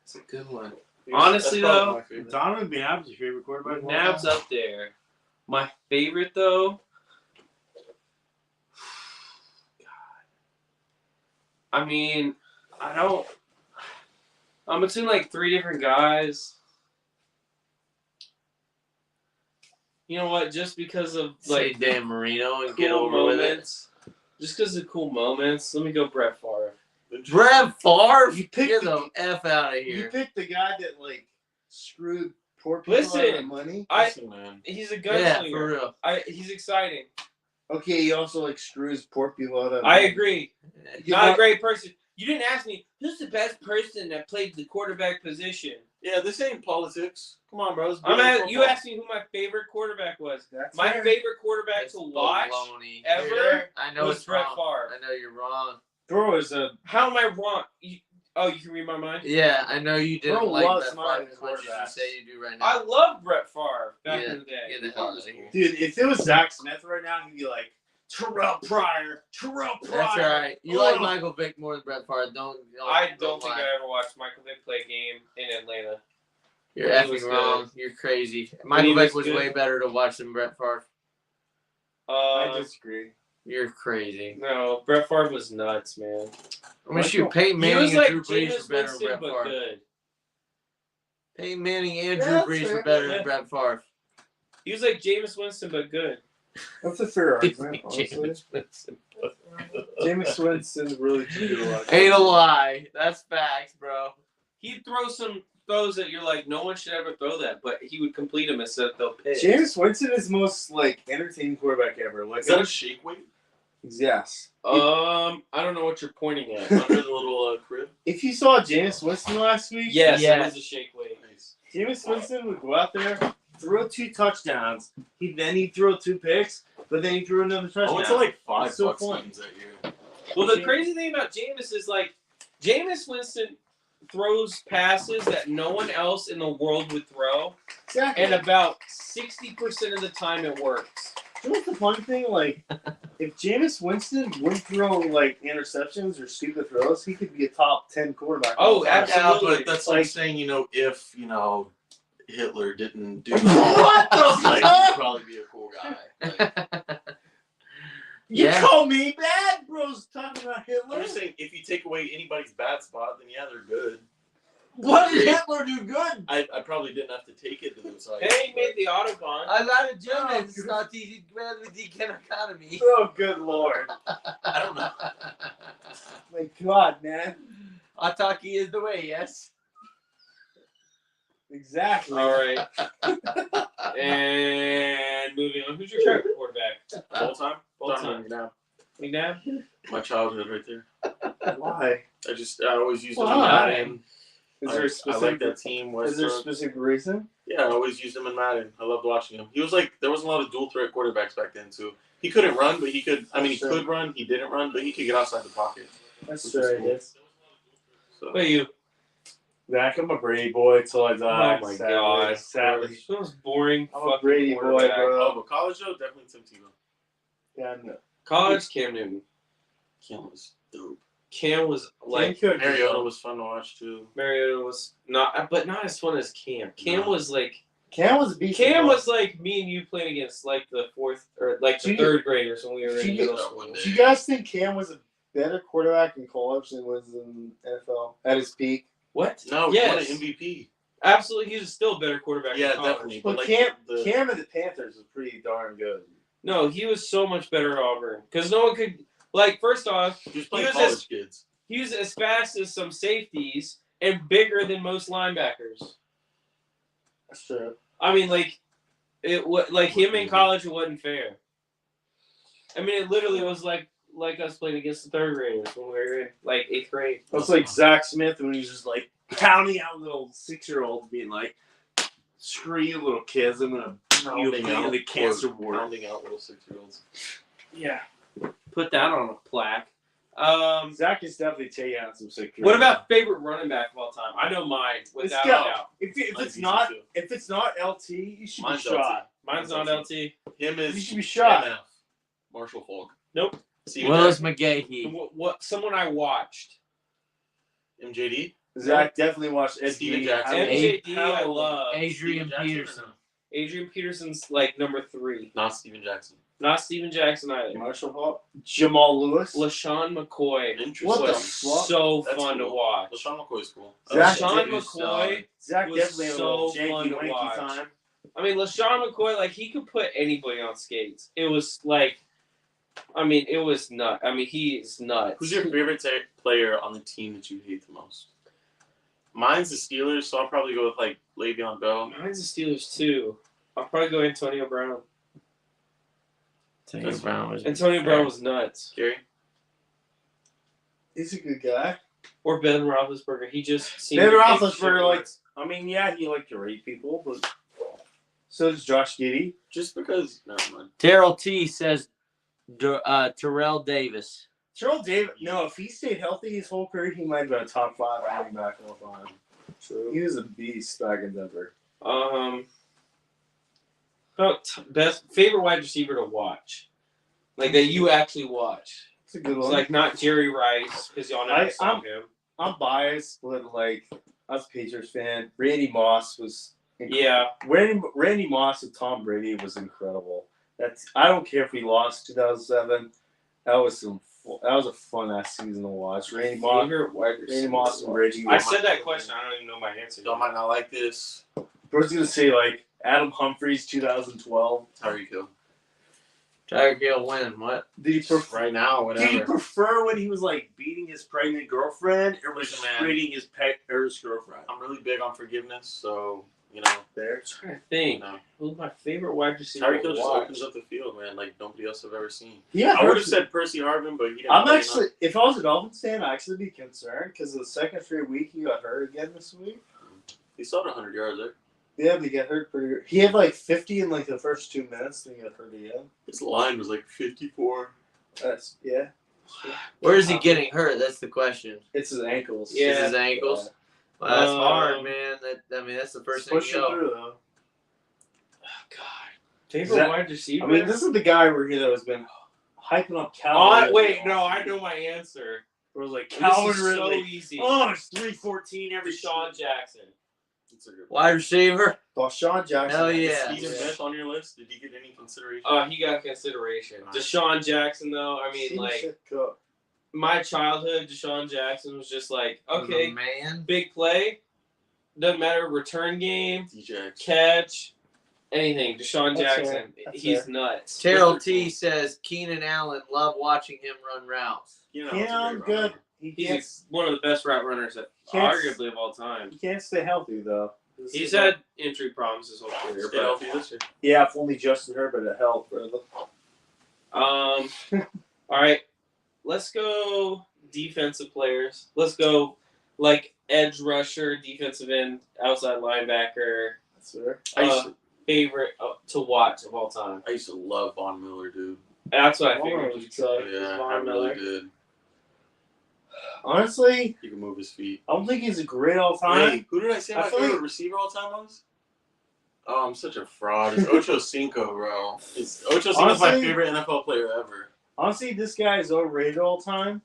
It's a good one. He's- Honestly, that's probably though, my favorite. Donovan McNabb's your favorite quarterback. of all McNabb's time? up there. My favorite though. God. I mean, I'm between like 3 different guys. You know what? Just because of Say like Dan Marino and cool get over with it. moments. Just because of cool moments. Let me go Brett Favre. Brett Favre, You picked get the- the F out of You here. picked the guy that like screwed poor people out of Listen, money. Listen, man. He's a Yeah, for gunslinger. real. He's exciting. Okay, he also like screws poor people out of. I money. agree. You Not a know- great person. You didn't ask me who's the best person that played the quarterback position. Yeah, this ain't politics. Come on, bro. You asked me who my favorite quarterback was. That's My fair. favorite quarterback It's to watch baloney. ever I know was it's Brett wrong. Favre. I know you're wrong. Bro is a How am I wrong? You can read my mind? Yeah, I know you didn't Bro like loves Brett modern Favre as much as quarterbacks. you say you do right now. I loved Brett Favre back Yeah, in the day. Get the hell out of here. dude. If it was Zach Smith right now, he'd be like Terrell Pryor. Terrell Pryor. That's all right. You like Michael Vick more than Brett Favre. I don't think lie. I ever watched Michael Vick play a game in Atlanta. You're He was effing wrong. You're crazy. he Michael Vick was was good. way better to watch than Brett Favre. I disagree. You're crazy. No, Brett Favre was nuts, man. I mean, shoot, Peyton He Manning was and like Drew Brees Jameis were better than Winston, Brett but Favre. good. Peyton Manning and Yeah, Drew that's Brees fair. were better Yeah. than Brett Favre. He was like Jameis Winston, but good. That's a fair argument. Honestly. Jameis Winston. Jameis Winston really did do a lot. Ain't a lie. That's facts, bro. He'd throw some throws that you're like, no one should ever throw that, but he would complete them instead of they'll pitch. Jameis Winston is the most like entertaining quarterback ever. Like Is that a shake weight yes. I don't know what you're pointing at. under the little crib? If you saw Jameis Winston last week, Yes, Yes. it was a shake weight. Nice. Jameis Winston would go out there, throw 2 touchdowns. He'd throw 2 picks, but then he threw another touchdown. I went to like 5 It's so Bucks fun. games that year. Well, the crazy thing about Jameis is like, Jameis Winston throws passes that no one else in the world would throw, Exactly. and about 60% of the time it works. You know what's the funny thing? Like, if Jameis Winston wouldn't throw like interceptions or stupid throws, he could be a top 10 quarterback. Oh, all time. absolutely. Yeah, but that's like saying, if, Hitler didn't do What the like, fuck? he'd probably be a cool guy. Like, You Yeah. call me bad, bros? Talking about Hitler. I'm just saying, if you take away anybody's bad spot, then yeah, they're good. What did Hitler do good? I probably didn't have to take it to the side. Hey, he made the Autobahn. A lot of Germans thought he did well with the economy. Oh, good lord! I don't know. My God, man. Ataki is the way, yes. Exactly. All right. And moving on. Who's your favorite quarterback? All time? All Donovan time. McNabb. McNabb? My childhood right there. Why? I always used him in Why? Madden. Is I there a like specific? that team. Is there a Westbrook. specific reason? Yeah, I always used him in Madden. I loved watching him. He was like, there wasn't a lot of dual threat quarterbacks back then too. He couldn't run, but he could. I mean, he Sure. could run. He didn't run, but he could get outside the pocket. That's Which is true. cool. Yes. So What are you? Zach, I'm a Brady boy till I die. Oh my sadly. god. Sadly. This was boring. I'm a fucking Brady boy, quarterback. bro. oh, but college though, definitely Tim Tebow. Yeah, no. College, Cam Newton. Cam was dope. Cam was like, Cam could- Mariota was fun to watch too. Mariota was not, but not as fun as Cam. Cam No. was like, Cam was a beast. Cam was like me and you playing against like the fourth or like the Do you- third graders when we were do in you- middle school. Do you guys think Cam was a better quarterback in college than he was in NFL at his peak? What? No, he won an yes, MVP. absolutely. He's still a better quarterback. Yeah, in college. definitely. But like, Cam the- Cam and the Panthers was pretty darn good. No, he was so much better at Auburn because no one could. Like, first off, he was playing he was college as- kids. he was as fast as some safeties and bigger than most linebackers. That's true. I mean, like, him in college, it wasn't fair. I mean, it literally was like us playing against the third graders when we were in like 8th grade. That's like Zach Smith when he's just like pounding out little 6-year-olds, being like, "Screw you, little kids! I'm gonna you in the cancer ward." Pounding out little 6-year-olds. Yeah. Put that on a plaque. Zach is definitely taking out some 6-year-olds. What about favorite running back of all time? I know mine without a Let's go. doubt. If it's not LT, you should Mine's be shot. Mine's not LT. Him is You should be shot. MF. Marshall Falk. Nope. Steven Willis Jackson. McGahee. What? Someone I watched. MJD. Zach definitely watched Ed Steven Gein. Jackson. MJD, I love. Adrian Steven Jackson Peterson. or no? Adrian Peterson's like number 3. Not Steven Jackson. Not Steven Jackson either. Marshall Hall, Jamal Lewis. LaShawn McCoy Interesting. What the was fuck? so That's fun to cool. watch. LaShawn McCoy's cool. Zach LaShawn did- McCoy. Zach was definitely had a little so janky fun to wanky watch. time. I mean, LaShawn McCoy, like, he could put anybody on skates. It was like, I mean, it was nuts. I mean, he is nuts. Who's your favorite player on the team that you hate the most? Mine's the Steelers, so I'll probably go with like Le'Veon Bell. Mine's the Steelers, too. I'll probably go Antonio Brown. Antonio Brown was Antonio Brown was nuts. Gary. He's a good guy. Or Ben Roethlisberger. He just seemed Ben to take Roethlisberger, shit like, I mean, yeah, he liked to rate people, but so does Josh Giddey. Just because. Never mind. Terrell T says Terrell Davis. Terrell Davis, no, if he stayed healthy his whole career, he might have been a top 5 running back all time. True. He was a beast back in Denver. Best favorite wide receiver to watch, like that you actually watch. It's a good It's one. like not Jerry Rice because y'all never saw him. I'm biased, but like, I was a Patriots fan. Randy Moss was. Yeah, Randy Moss and Tom Brady was incredible. I don't care if we lost 2007. That was a fun ass season to watch. Randy favorite wide receiver. Randy Moss and Brady. I said that question. I don't even know my answer. Y'all might not like this. I was gonna say like Adam Humphries 2012. Tyreek Hill. Tyreek Hill win. What? Did you prefer? Right now, Did you whatever. prefer when he was like beating his pregnant girlfriend, or was Listen, he man. beating his girlfriend? I'm really big on forgiveness, so you know. There. I'm trying to think. No. Who's my favorite wide receiver? Tyreek to Hill just watch? opens up the field, man, like nobody else I've ever seen. Yeah, I would have said Percy Harvin, but he didn't. I'm play actually, if I was a Dolphins fan, I'd actually be concerned because the second straight week he got hurt again this week. enough. He still had 100 yards there. Yeah, but he got hurt pretty good. He had like 50 in like the first 2 minutes, then he got hurt again. His line was like 54. That's yeah. Where is he getting hurt? That's the question. It's his ankles. Yeah. Is his ankles? Well, that's hard, Um, man. That's the first Just thing push you him know. through though. God, favorite Zach- wide receiver. I mean, this is the guy we're here that has been hyping up Calvin. wait, no, I know my answer. It was like This Calvin is so Ridley. easy. Oh, it's 314 every Deshaun Jackson. That's a good Wide receiver. Sean Jackson. Hell Is yeah. Steven Smith on your list? Did he get any consideration? He got consideration. Nice. Deshaun Jackson, though, I mean, Steven like, Smith Cook. my childhood, Deshaun Jackson was just like, okay, Man. big play, doesn't matter, return game, DJX. catch, anything. Deshaun That's Jackson, fair. That's he's fair. nuts. Terrell T says Keenan Allen. Love watching him run routes. You know, Yeah, it's a I'm great good. runner. He's one of the best route runners, Can't- arguably of all time. He can't stay healthy though. He's had injury problems his whole career. Stay healthy this year. Yeah, if only Justin Herbert had helped, brother. All right, let's go defensive players. Let's go like edge rusher, defensive end, outside linebacker. That's fair. Favorite to watch of all time. I used to love Von Miller, dude. That's what I Von figured Miller you'd was say. Yeah, Von I really Miller. did. Honestly, He could move his feet. I don't think he's a great all time. Wait, who did I say I my feel favorite like- receiver all time was? Oh, I'm such a fraud. It's Ocho Cinco, bro. Ocho Cinco's my Honestly- favorite NFL player ever. Honestly, this guy is overrated all time.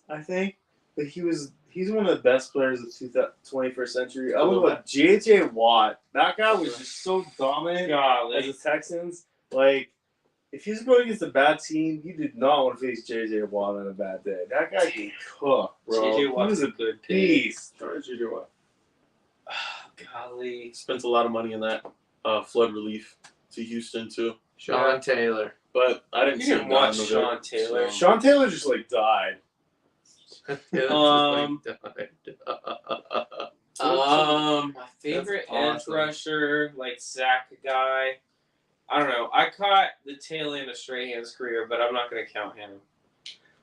I think, but he's one of the best players of the 21st century. Other than J.J. Watt, that guy was just so dominant as Golly. the Texans. Like, if he's going against a bad team, you did not want to face J.J. Watt on a bad day. That guy can cook, bro. JJ He Watt's was a a good pick. beast. Sorry, J.J. Watt. Golly. Spent a lot of money in that flood relief to Houston too, Sean Taylor. but I didn't You see didn't him watch dying Sean over it, Taylor. so- Sean Taylor just like died. My favorite That's edge awesome. rusher, like sack guy. I don't know. I caught the tail end of Strahan's career, but I'm not going to count him.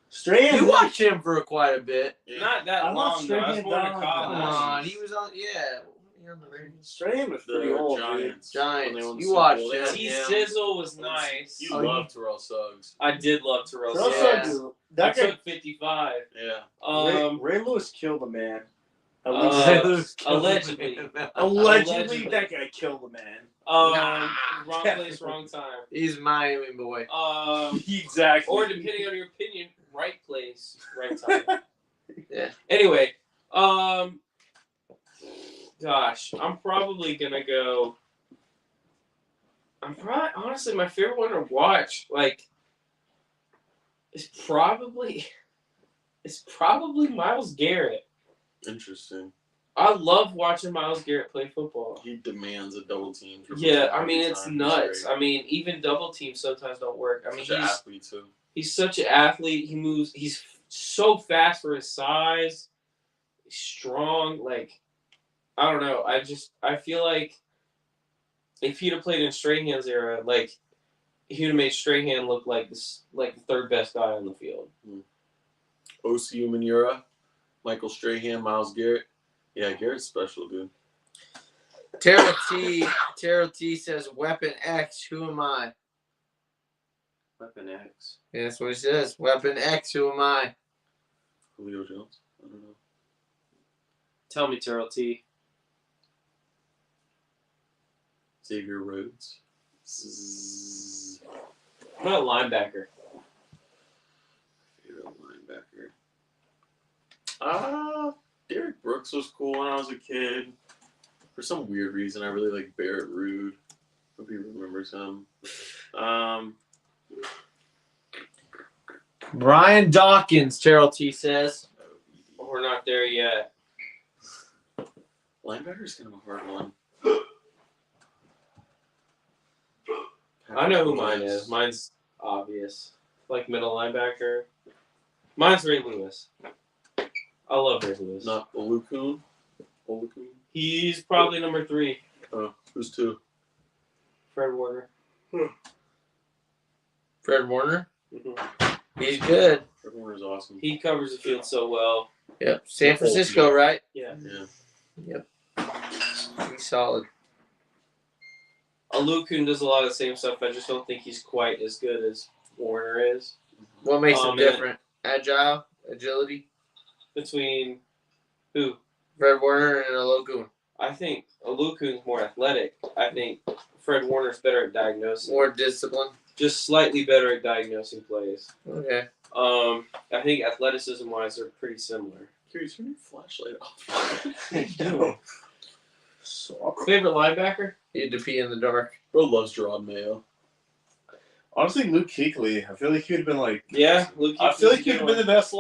Strahan. You watched him for quite a bit. Not that I long, though. I was Strahan born in down. college. Come on, he was on. Yeah, you're on the radio. Strahan was The pretty old, dude. Giants. Giants. When they won the You Super watched Bowl, they him. had T-Sizzle was nice. You Oh, love Terrell Suggs. I did love Terrell Terrell Suggs. Yeah. Suggs, I that guy, took 55. Yeah. Ray Lewis killed a man. Allegedly. Allegedly, that guy killed a man. Wrong place, wrong time. He's Miami boy. Exactly. Or depending on your opinion, right place, right time. Yeah. Anyway, gosh, I'm probably gonna go. Honestly, my favorite one to watch, like, is probably Myles Garrett. Interesting. I love watching Myles Garrett play football. He demands a double team. Yeah, I mean, it's nuts. I mean, even double teams sometimes don't work. I mean, Such an athlete too. he's such an athlete. He moves. He's so fast for his size. He's strong. Like, I don't know. I feel like if he'd have played in Strahan's era, like, he would have made Strahan look like this, like the third best guy on the field. Osi Umenyiora, Michael Strahan, Myles Garrett. Yeah, Garrett's special, dude. Terrell T says Weapon X. Who am I? Weapon X. Yeah, that's what he says. Weapon X. Who am I? Julio Jones. I don't know. Tell me, Terrell T. Xavier Rhodes. What about linebacker? Favorite linebacker. Derek Brooks was cool when I was a kid. For some weird reason, I really like Barrett Rude. Hope he remembers him. Brian Dawkins. Terrell T says. We're not there yet. Linebacker's kind of a hard one. I know who mine is. Mine's obvious. Like middle linebacker. Mine's Ray Lewis. I love Ray Lewis. Not Olukun. He's probably number 3. Oh, who's 2? Fred Warner. Fred Warner. Mm-hmm. He's good. Fred Warner's awesome. He covers the field so well. Yep. San Francisco, right? Yeah. Yeah. He's solid. Alukun does a lot of the same stuff. I just don't think he's quite as good as Warner is. What makes him man. different? Agility. Between who? Fred Warner and Olokun. I think Alukun's more athletic. I think Fred Warner's better at diagnosing. More discipline. Just slightly better at diagnosing plays. Okay. I think athleticism-wise, they're pretty similar. Curious, turn your flashlight off. No. Favorite linebacker? He had to pee in the dark. Bro loves Gerard Mayo. Honestly, Luke Kuechly. I feel like he would have been like. Yeah, Luke. I feel like he would have been the best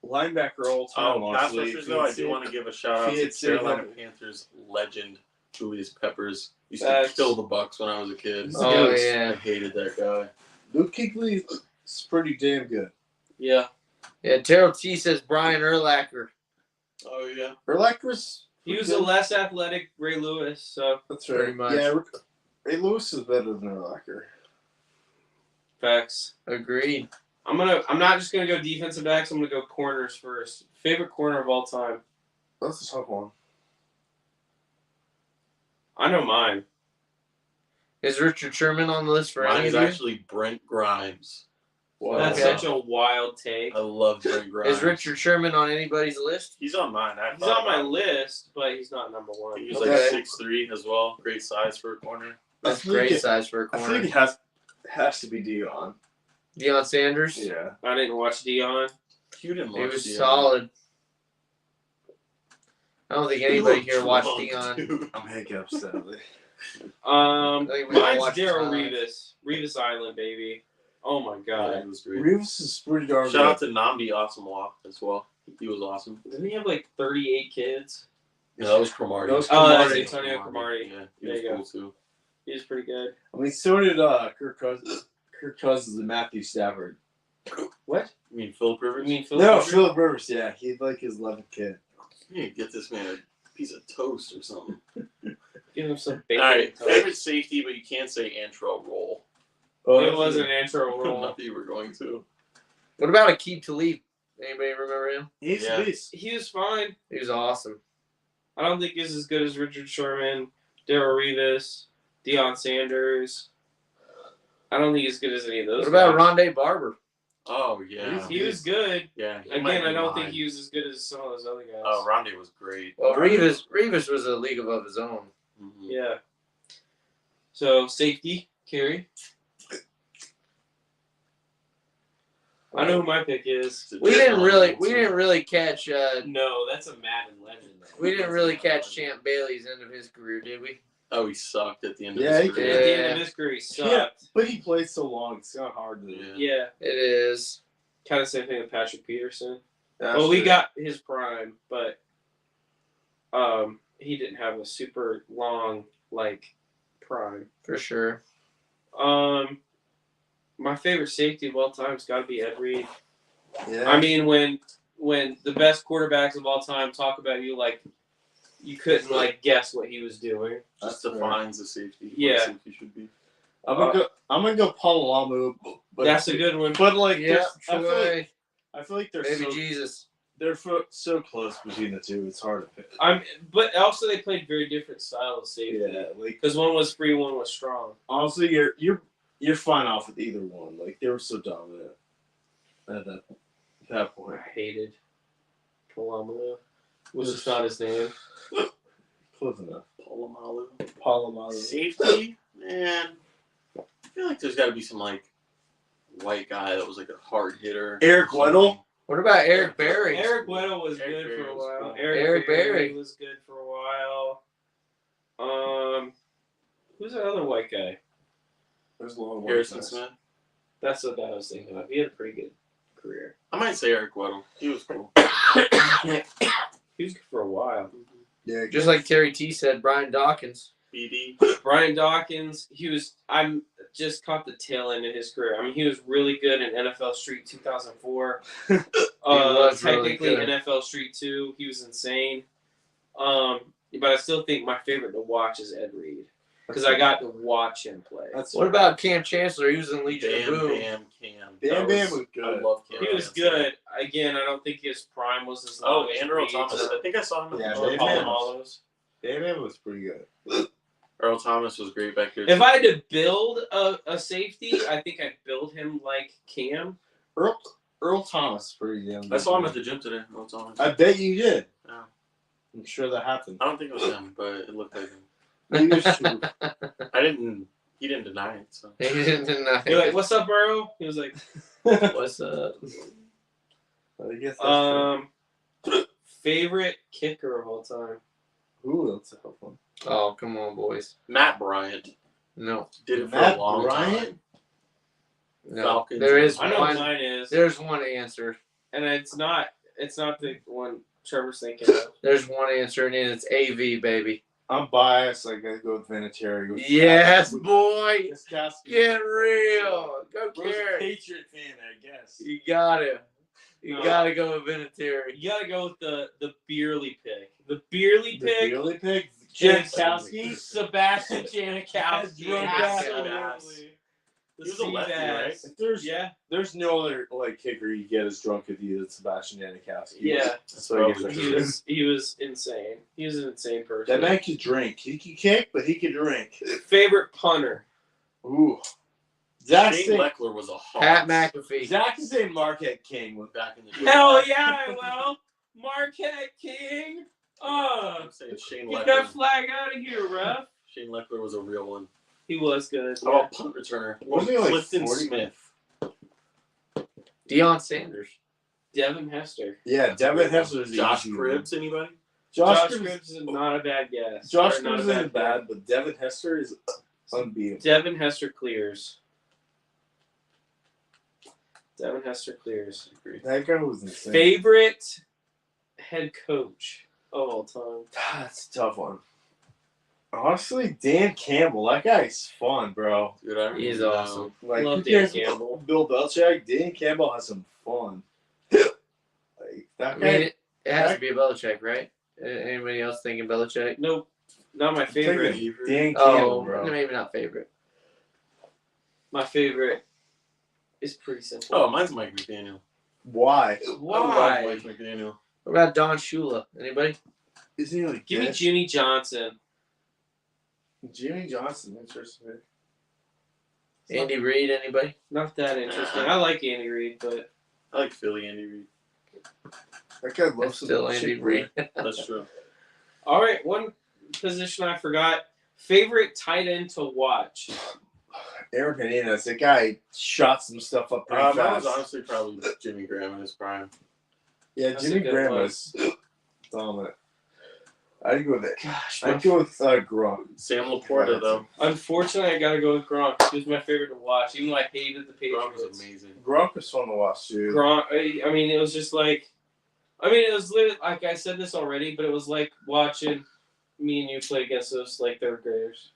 linebacker all time. Pass honestly. rushers, though, I do want to give a shout out he to had saved Carolina them. Panthers legend Julius Peppers. Used to Facts. kill the Bucks when I was a kid. Oh, I yeah. hated that guy. Luke Kuechly is pretty damn good. Yeah. Yeah, Terrell T says Brian Urlacher. Oh yeah. Urlacher's. He was a less athletic Ray Lewis, so That's Pretty much. Yeah, Ray Lewis is better than Urlacher. facts. Agreed. I'm not just gonna go defensive backs. I'm gonna go corners first. Favorite corner of all time. That's a tough one. I know mine. Is Richard Sherman on the list for Mine any is of you? actually Brent Grimes. That's Okay. such a wild take. I love Brent Grimes. Is Richard Sherman on anybody's list? He's on mine. He's on my list, but he's not number one. He's Okay. like 6'3" as well. Great size for a corner. That's I think great it- size for a I corner. think it has to be Dion. Deion Sanders. Yeah. I didn't watch Dion. You didn't He watch was Deion. solid. I don't think He anybody looked here watched drunk, Deion. dude. I'm hiccups, sadly. think we all Mine's watched Daryl highlights. Revis. Revis Island, baby. Oh my Yeah, god. he was great. Reeves is pretty darn Shout out good. to Namdi Asamoah as well. He was awesome. Didn't he have like 38 kids? Yeah, that was Cromartie. That was Oh, that's Cromartie. Antonio Cromartie. Yeah, he There was you go. cool too. He was pretty good. I mean, so did Kirk Cousins and Matthew Stafford. What? You mean Philip You Rivers? mean Phil? No, Rivers? Philip Rivers. Yeah, he'd like his 11th kid. You need to get this man a piece of toast or something. Get Give him some All bacon. right, toast. favorite safety, but you can't say Antrell Roll. It was an intro I roll. thought you were going to. What about Akeem Talib? Anybody remember him? He's Yeah. a beast. He was fine. He was awesome. I don't think he's as good as Richard Sherman, Darrell Revis, Deion Sanders. I don't think he's as good as any of those. What about guys. Rondé Barber? Oh yeah, He was good. yeah. he Again, might I be don't mine. think he was as good as some of those other guys. Oh, Rondé was great. Well, Revis was a league of his own. Mhm. Yeah. So safety, Kerry. I know who my pick is. We didn't really catch. No, that's a Madden legend. We didn't really catch Champ Bailey's end of his career, did we? Oh, he sucked at the end Yeah, of he his At career. the end of his career, he sucked. But he played so long, it's kind of hard to. Yeah. Yeah. It is. Kind of same thing with Patrick Peterson. That's Well, we true. got his prime, but he didn't have a super long prime. For sure. My favorite safety of all time has got to be Ed Reed. Yeah. I mean, when the best quarterbacks of all time talk about you, you couldn't guess what he was doing. Just That's fair. defines the safety. What Yeah. a safety should be. I'm gonna go Paul Alamu, but That's a good one. But Yeah, I feel like they're Baby so Jesus. so close between the two. It's hard to pick. But also they played very different styles of safety. Yeah, like Because one was free, one was strong. honestly, you're fine off with either one. Like they were so dominant at that point. I hated Palomino. Was just not his name. Close enough. Polamalu. Paul Alamu. Safety, man. I feel like there's got to be some white guy that was a hard hitter. Eric Weddle? What about Eric Berry? Eric Weddle was Eric good Berry for a was while. cool. Eric Berry. was good for a while. Who's that other white guy? There's a lot of Harrison guys. Smith. That's what I was thinking of. He had a pretty good career. I might say Eric Weddle. He was cool. He was good for a while. Yeah, Just like Terry T said, Brian Dawkins. BD. Brian Dawkins, I'm just caught the tail end of his career. I mean, he was really good in NFL Street 2004. was really Technically good. NFL Street 2. He was insane. But I still think my favorite to watch is Ed Reed. Because I got to watch him play. That's What about Cam Chancellor? He was in Legion of Bam Boom. Bam Cam. Bam That Bam was I good. love Cam. He was Chancellor. good. Again, I don't think his prime was as Oh, long as and Earl Reed's Thomas. I think I saw him. Yeah, or Bam Bam. Palomalu's. Bam was pretty good. Earl Thomas was great back there. If I had to build a safety, I think I'd build him like Cam. Earl Thomas, pretty damn. I saw him at the gym today. Earl Thomas. I bet you did. Yeah. I'm sure that happened. I don't think it was him, but it looked like him. He was true. He didn't deny it. So He didn't deny You're like, "What's up, Earl?" He was like, What's up? I guess that's favorite kicker of all time. true. Ooh, that's a tough one. Oh, come on, boys. Matt Bryant No. did it for Matt a long Bryant? time. No. Falcons. There is I know what one. mine is, There's one answer. and it's not the one Trevor's thinking of. There's one answer, and it's AV, baby. I'm biased. I gotta go with Vinatieri. Yes, boy. This guy's Get real. Go Bro's a Carrot. Patriot fan, I guess. You got it. You No. got to go with Vinatieri. You gotta go with the Beerly pick. The Beerly The pick. Beerly pick. Janikowski, Sebastian Janikowski. Absolutely. Absolutely. The He was a lefty, right? Seabass. If Yeah. there's no other kicker you get as drunk as you than Sebastian Janikowski. Yeah. That's what I give it He to him. was insane. He was an insane person. That man could drink. He could kick, but he could drink. Favorite punter. Ooh. Zach Shane saying, Leckler was a hog. Pat McAfee. Zach is saying Marquette King was back in the day. Hell yeah, I will. Marquette King. I'm saying Shane Get that Leckler. flag out of here, ref. Shane Leckler was a real one. He was good. How about punt returner? Wasn't he like Clifton 40? Smith. Deion Sanders. Devin Hester. Yeah, Devin Hester. Josh Cribbs, anybody? Josh Cribbs Cribbs. is not a bad guess. Josh Or not Cribbs a isn't bad bad, but Devin Hester is unbeatable. Devin Hester clears. Devin Hester clears. That guy was insane. Favorite head coach of all time. That's a tough one. Honestly, Dan Campbell. That guy's fun, bro. Dude, I don't He's know. awesome. Like, Love who Dan cares Campbell. about Bill Belichick. Dan Campbell has some fun. Like that I guy. mean, it has to be Belichick, right? Anybody else thinking Belichick? Nope. Not my favorite. Dan Campbell, Oh, bro. maybe not favorite. My favorite is pretty simple. Oh, mine's Mike McDaniel. Why? I love Why? Mike McDaniel. What about Don Shula? Anybody? Isn't he like Give me this? Jimmy Johnson. Jimmy Johnson, interesting. Andy Reid? Anybody? Not that interesting. I like Andy Reid, but I like Philly Andy Reid. That guy That's loves some still Andy shit, Reid. That's true. all right. One position I forgot. Favorite tight end to watch. Aaron Hernandez, that guy shot some stuff up pretty Mine fast. was honestly probably Jimmy Graham in his prime. Yeah, That's a Jimmy good Graham one. was dominant. I'd go with it. Gosh, I'd go with Gronk. Sam Laporta though. unfortunately, I gotta go with Gronk. He was my favorite to watch, even though I hated the Gronk Patriots. was amazing. Gronk was fun to watch too. Gronk. I mean, it was just like, I mean, it was literally like I said this already, but it was like watching me and you play against those like third graders.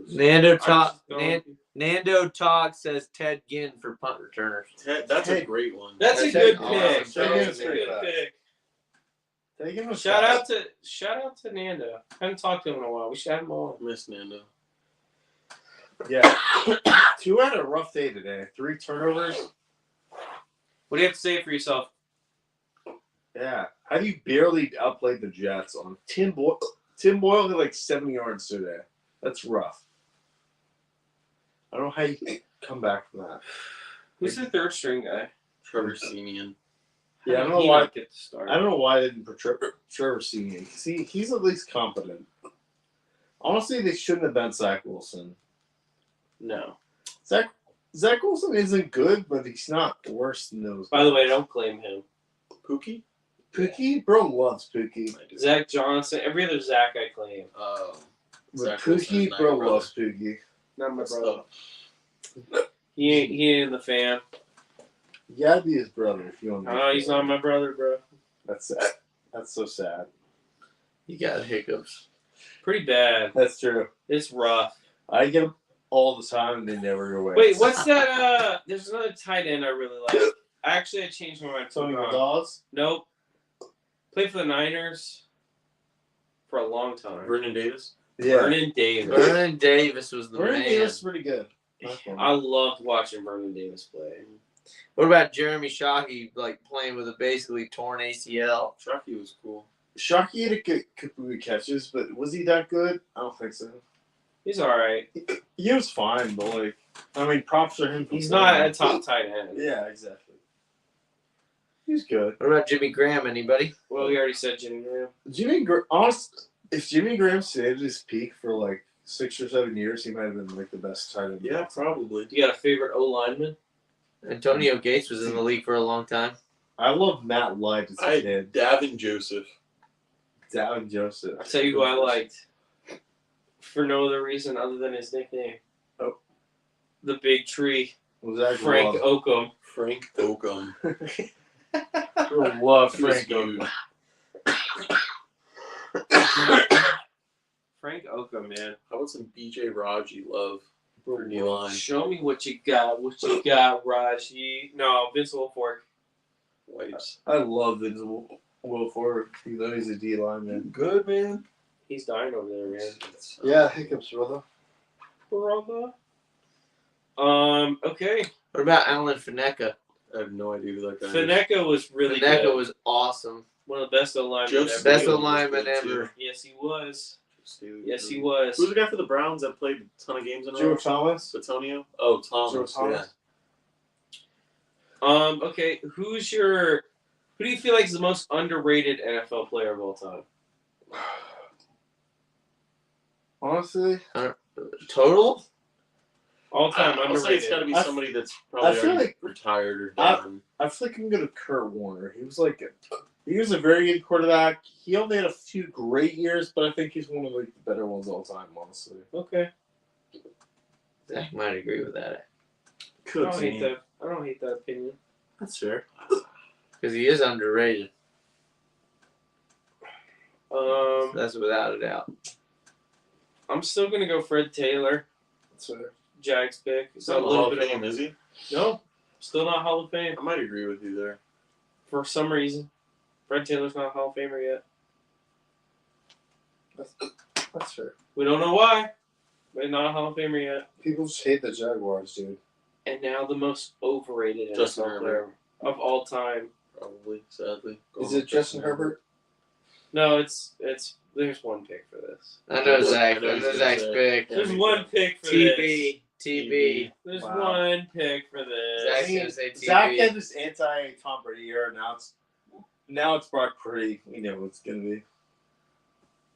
Nando I Talk. just don't- Nando Talk says Ted Ginn for punt returners. That's a Hey, great one. That's a That's good awesome. pick. Ted That's Ginn's a pretty good fast. pick. They give him a Shout pass. out to Nando. Haven't talked to him in a while. We should have him on. Miss Nando. Yeah. 2 had a rough day today. 3 turnovers. What do you have to say for yourself? Yeah. How do you barely outplayed the Jets on Tim Boyle? Tim Boyle had like 70 yards today. That's rough. I don't know how you come back from that. Who's the third string guy? Trevor Siemian. Yeah, I How don't did know he why. not get the start? I don't know why they didn't put Trevor Siemian. See, he's at least competent. Honestly, they shouldn't have been Zach Wilson. No. Zach Wilson isn't good, but he's not worse than those. By the way, don't claim him. Pookie? Pookie, bro loves Pookie. I do. Zach Johnson. Every other Zach I claim. But Zach Wilson's Pookie, not bro your brother. loves Pookie. Not my What's brother. up? He ain't the fan. You gotta be his brother if you want to. Oh, he's not my brother, bro. That's sad. That's so sad. You got hiccups. Pretty bad. That's true. It's rough. I get them all the time and they never go away. Wait, what's that? There's another tight end I really like. Actually, I changed my mind. Tony Hold on. Gonzalez? Nope. Played for the Niners for a long time. Vernon Davis? Vernon Davis. Vernon Davis was the Vernon man. Davis is pretty good. I loved watching Vernon Davis play. What about Jeremy Shockey, like playing with a basically torn ACL? Shockey was cool. Shockey had a couple good catches, but was he that good? I don't think so. He's all right. He was fine, but like, I mean, props for him. for He's not playing. a top tight end. Yeah, exactly. He's good. What about Jimmy Graham? Anybody? Well, we already said Jimmy Graham. If Jimmy Graham stayed at his peak for like 6 or 7 years, he might have been like the best tight end. Yeah, probably. You got a favorite O lineman? Antonio Gates was in the league for a long time. I love Matt Light as a I kid. Davin Joseph. Davin Joseph. I'll tell you who I liked. For no other reason other than his nickname. Oh. The Big Tree. Was that Frank Oakham. Frank Oakham. love He was Frank huge. Oakham. Frank Oakham, man. How about some BJ Raji love for D-line? Show me what you got. Raji. No, Vince Wilfork. Wipes. I love Vince Wilfork. He's a D lineman. Good, man. He's dying over there, man. Yeah, hiccups, brother. Brother. Okay. What about Alan Faneca? I have no idea who that guy is. Faneca was really Faneca good. was awesome. One of the best O-linemen Joe ever. Staley Best was alignment good, too. ever. Yes, he was. Staley Yes, he was. was. Who's the guy for the Browns that played a ton of games in a Joe row? Thomas. Batonio? Oh, Thomas. Joe Thomas. Okay, who do you feel like is the most underrated NFL player of all time? Honestly, Total? All time I'll say it's got to underrated. be I- somebody that's I probably feel already like- retired or I- done. I feel like I'm gonna Kurt Warner. He was a very good quarterback. He only had a few great years, but I think he's one of like the better ones all time, honestly. Okay. Zach might agree with that. I Could don't hate be. that. I don't hate that opinion. That's fair. Because he is underrated. Um, That's without a doubt. I'm still gonna go Fred Taylor, That's fair. Jags pick. He's So not a in the little Hall of bit Fame, of is he? no, still not Hall of Fame I might agree with you there. for some reason. Fred Taylor's not a Hall of Famer yet. That's That's fair. We don't know why, but not a Hall of Famer yet. People just hate the Jaguars, dude. And now the most overrated Justin NFL player of all time. Probably, sadly. Is it Justin Herbert? No, it's. There's one pick for this. I know Zach. I know I he's know gonna Zach's say. pick. Yeah, There's me one pick for TB. TB. this. There's Wow. one pick for this. Zach's gonna say Zach had TB. this anti-Tom Brady year. Now it's Brock Purdy. We know what's gonna be.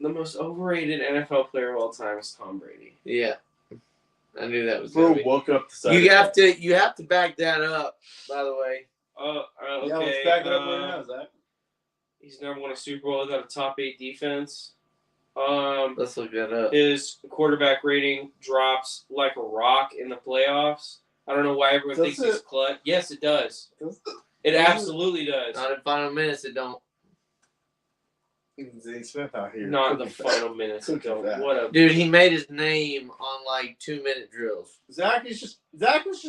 The most overrated NFL player of all time is Tom Brady. Yeah. I knew that was Bro gonna be. woke up the side You of have to back that up, by the way. Okay. Yeah, let's back it up right now, Zach. He's never won a Super Bowl. He's got a top 8 defense. Let's look that up. His quarterback rating drops like a rock in the playoffs. I don't know why everyone Does thinks it? he's clutch. Yes, it does. Does It absolutely does. Not in final minutes, it don't. Even Zane Smith out here. Not in the Cooking fat. final minutes. Cooking Don't. fat. What a Dude, he made his name on like 2-minute drills. Zach was just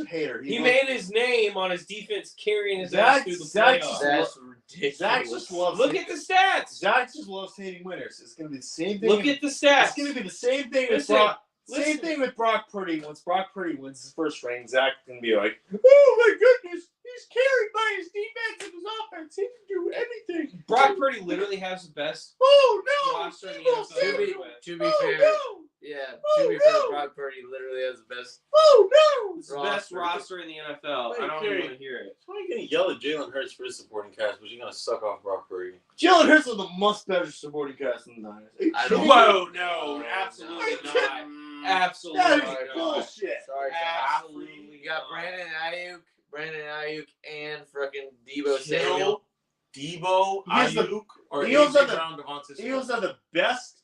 a hater. He made his name on his defense carrying his ass through the Zach's- playoffs. That's ridiculous. Zach just loves. Look at the stats. Zach just loves hating winners. It's gonna be the same thing. Look at the stats. It's gonna be the same thing with Listen, Brock. listen. Same thing with Brock Purdy. Once Brock Purdy wins his first ring, Zach's gonna be like, "Oh my goodness, he's carried by his defense and his offense. He can do anything." Brock Purdy literally has the best Oh no! roster in the People NFL. say To be, it. to be Oh fair, no! yeah, Oh, to be fair, no. Brock Purdy literally has the best. Oh no! It's the best Roster. roster in the NFL. Wait, I don't Kerry. even want to hear it. Why are you gonna yell at Jalen Hurts for his supporting cast, but you're gonna suck off Brock Purdy? Jalen Hurts was the much better supporting cast than the Niners. Are you I kidding don't- me? Whoa, no, No, absolutely Are you not. kidding? Absolutely That not. is bullshit. Sorry, guys. Absolutely You got not. Brandon Ayuk, and frickin' Debo Kittle, Samuel. Debo, He's the- Ayuk, or Eagles AJ are the- Brown, Devontae Smith? Eagles are the best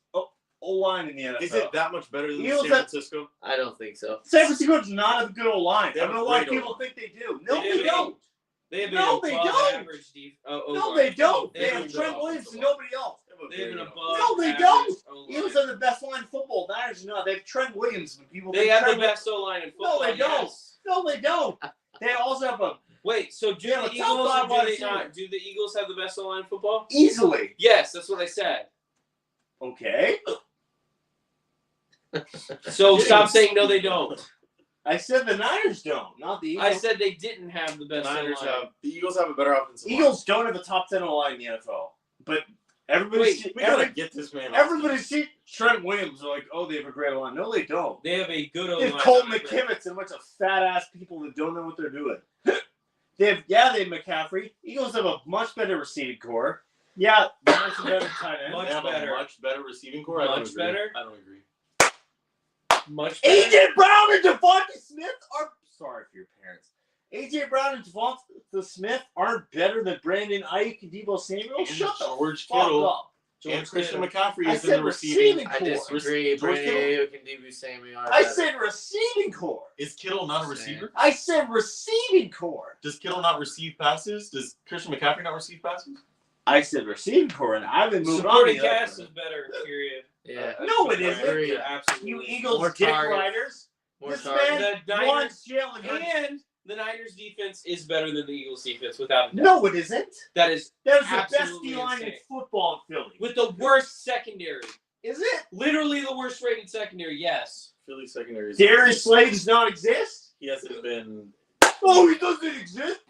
O-line in the NFL. Is it that much better than Eagles San have- Francisco? I don't think so. San Francisco does not have a good O-line. They I have don't know a why great people O-line. think they do. No, They they do. don't. They have No, an they above don't. average No, they don't. They have an Trent above Williams and football. nobody else. They have an above No, they average don't. O-line. Eagles are the best line in football. Niners do not. They have Trent Williams. When people They think have the Trent best O-line in football. No, they don't. yes. No, they don't. They also have a Wait, so do Yeah, the but Eagles top or five do wide they receiver. not? Do the Eagles have the best O-line in football? easily. Yes, that's what I said. Okay. So stop saying no, they don't. I said the Niners don't, not the Eagles. I said they didn't have the The best Niners O-line. have the Eagles have a better offensive line. Eagles don't have a top 10 O-line in the NFL. But everybody, Wait, We gotta get this man. off. everybody see Trent Williams. They're like, oh, they have a great O-line. No, they don't. They have a good They O-line. have Colt McKivitz and a bunch of fat ass people that don't know what they're doing. they have McCaffrey. Eagles have a much better receiving core. Yeah, Niners have better tight end. Much They have better. a much better receiving core. I don't Much agree. better? I don't agree. Much better. AJ Brown and Devontae Smith are sorry for your parents. AJ Brown and Devontae Smith aren't better than Brandon Ayuk and Debo Samuel. And Shut the George fuck Kittle up. and Christian Kittle. McCaffrey I is in said the receiving. I core. disagree. George Brandon Kittle? Ayuk and Debo Samuel are I better. said receiving core. Is Kittle not a receiver? I said receiving core. Does Kittle not receive passes? Does Christian McCaffrey not receive passes? I said receiving core, and I've been moving on. Supporting to the other cast one. is better, period. Yeah. No, it isn't. Agree. Absolutely. You Eagles More dick targets. riders. More This targets. man The Niners- wants Jalen Hurts. And the Niners defense is better than the Eagles defense, without a doubt. No, it isn't. That is That is the best Absolutely D-line in insane. football in Philly. with the worst secondary. Is it? Literally the worst rated secondary, yes. Philly secondary. Darius Slade does not exist? He hasn't been. Oh, he doesn't exist?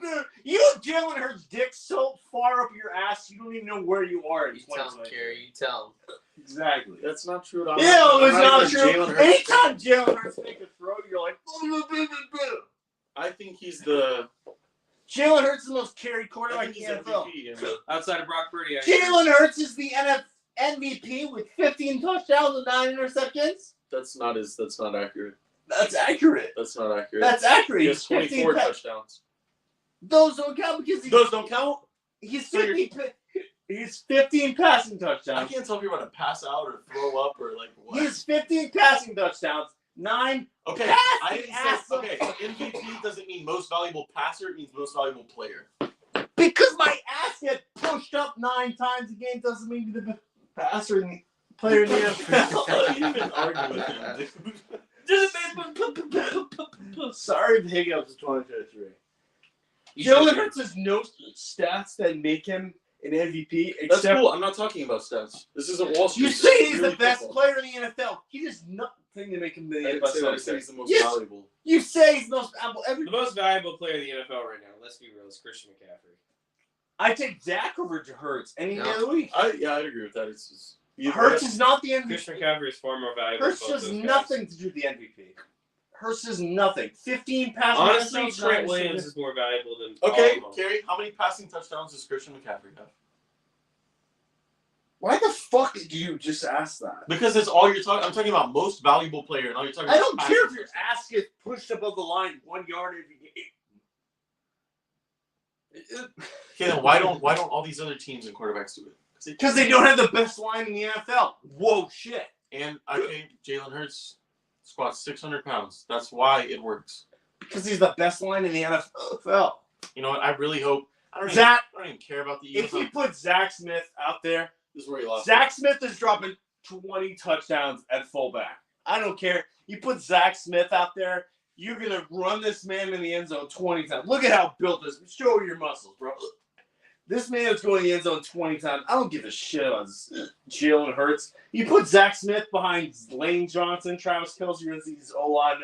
You have Jalen Hurts' dick so far up your ass, you don't even know where you are in You tell him, 2020. Kerry. You tell him. Exactly. That's not true. Yeah, it's not true. Jalen Hurts. Anytime Jalen Hurts make a throw, you're like, I think he's the. Jalen Hurts is the most carried I quarterback think in he's the NFL. MVP. I mean, Outside of Brock Purdy, I agree. Jalen Hurts is the MVP with 15 touchdowns and 9 interceptions. that's not accurate. That's accurate. That's not accurate. That's accurate. He He's has 24 15 touchdowns. Those don't count because he's, Those don't count. he's So you're- 15. He's 15 passing I touchdowns. can't tell if you're about to pass out or throw up or like what. He's 15 passing touchdowns. 9. Okay, Pass I the didn't ass say. up. Okay, so MVP doesn't mean most valuable passer. It means most valuable player. Because my ass gets pushed up 9 times a game doesn't mean you're the best passer and player in the NFL. You didn't argue with him. Sorry, the hiccups of 2023. You should Jalen be. Hurts has no stats that make him an MVP. That's Except cool. I'm not talking about stats. This isn't Wall Street. you This say is he's the purely best football. player in the NFL. He does nothing to make him the I didn't say that. I said he's the most Yes. valuable. You say he's the most valuable. The most valuable player in the NFL right now, let's be real, is Christian McCaffrey. I take Dak over Hurts any day of the week. I'd agree with that. It's just Hurts is not the MVP. Christian McCaffrey is far more valuable. Hurts than both does those guys. nothing to do the MVP. Hurts does nothing. 15 passes. Honestly, touchdowns, Trent 9 Williams is more valuable than all okay, of them. Kerry. How many passing touchdowns does Christian McCaffrey have? Why the fuck did you just ask that? Because it's all you're talking. I'm talking about most valuable player, and all you're talking I about. don't care if your ass gets pushed above the line 1 yard every game. Okay, then why don't all these other teams and quarterbacks do it? Because they don't have the best line in the NFL. Whoa, shit. And I think Jalen Hurts squats 600 pounds. That's why it works. Because he's the best line in the NFL. You know what? I really hope. I don't even care about the. If you put Zach Smith out there, this is where he lost. Zach Smith is dropping 20 touchdowns at fullback. I don't care. You put Zach Smith out there, you're going to run this man in the end zone 20 times. Look at how built this. Show your muscles, bro. This man is going to the end zone 20 times. I don't give a shit about Jalen Hurts. You put Zach Smith behind Lane Johnson, Travis Kelce, his O-line.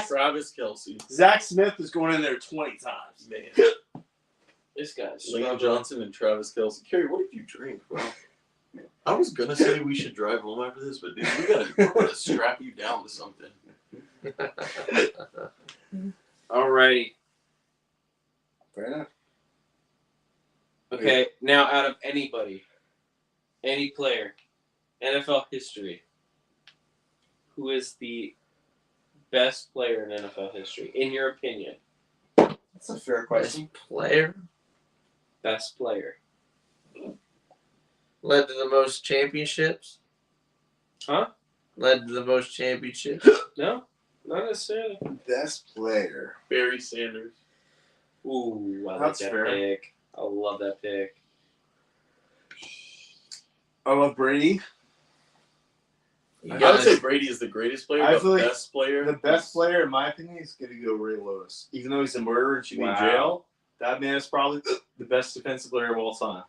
Travis Kelce. Zach Smith is going in there 20 times. Man. This guy's Lane struggling. Johnson and Travis Kelce. Kerry, what did you drink, bro? I was gonna say we should drive home after this, but dude, we're gonna strap you down to something. Alrighty. Fair enough. Okay, now out of anybody, any player, NFL history, who is the best player in NFL history, in your opinion? That's a fair question. Best player Best player. led to the most championships. Huh? Led to the most championships. No, not necessarily. Best player. Barry Sanders. Ooh, I like That's that fair. pick. I love that pick. I love Brady. You I would guys- say Brady is the greatest player. I The feel like best player. The best player, in my opinion, is going to go Ray Lewis. Even though he's a murderer and should be in Wow. jail, that man is probably the best defensive player of all time.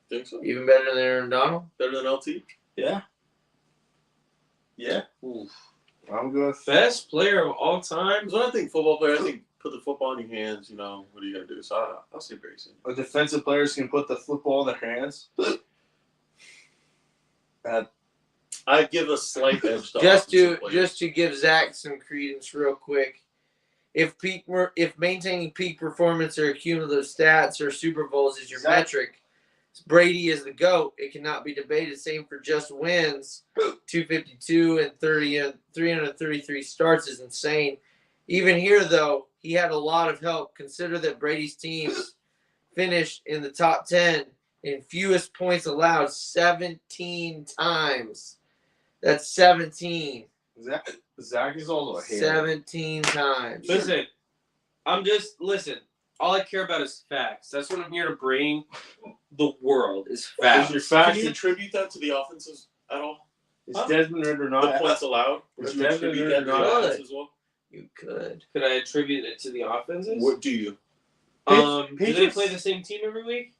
Think so? even better than Aaron Donald. Better than LT? Yeah. Yeah. Ooh. I'm going with Best player of all time? Because when I think football player, I think put the football in your hands. You know, what are you gonna do? So I'll say Barry Sanders. a defensive players can put the football in their hands. I give a slight edge to Just offensive players. to give Zach some credence real quick. If maintaining peak performance or cumulative stats or Super Bowls is your Zach- metric, Brady is the GOAT. It cannot be debated. Same for just wins. 252 and 333 starts is insane. Even here, though, he had a lot of help. Consider that Brady's teams finished in the top 10 in fewest points allowed 17 times. That's 17. Zach is also a hater. 17 times. Listen, listen. All I care about is facts. That's what I'm here to bring the world is facts. Is your facts Can you attribute that to the offenses at all? is Desmond Ridder The not? points allowed? Would Is you Desmond attribute that to the Ridder offense good? as well? You could. Could I attribute it to the offenses? What do you? Do they Patriots- play the same team every week?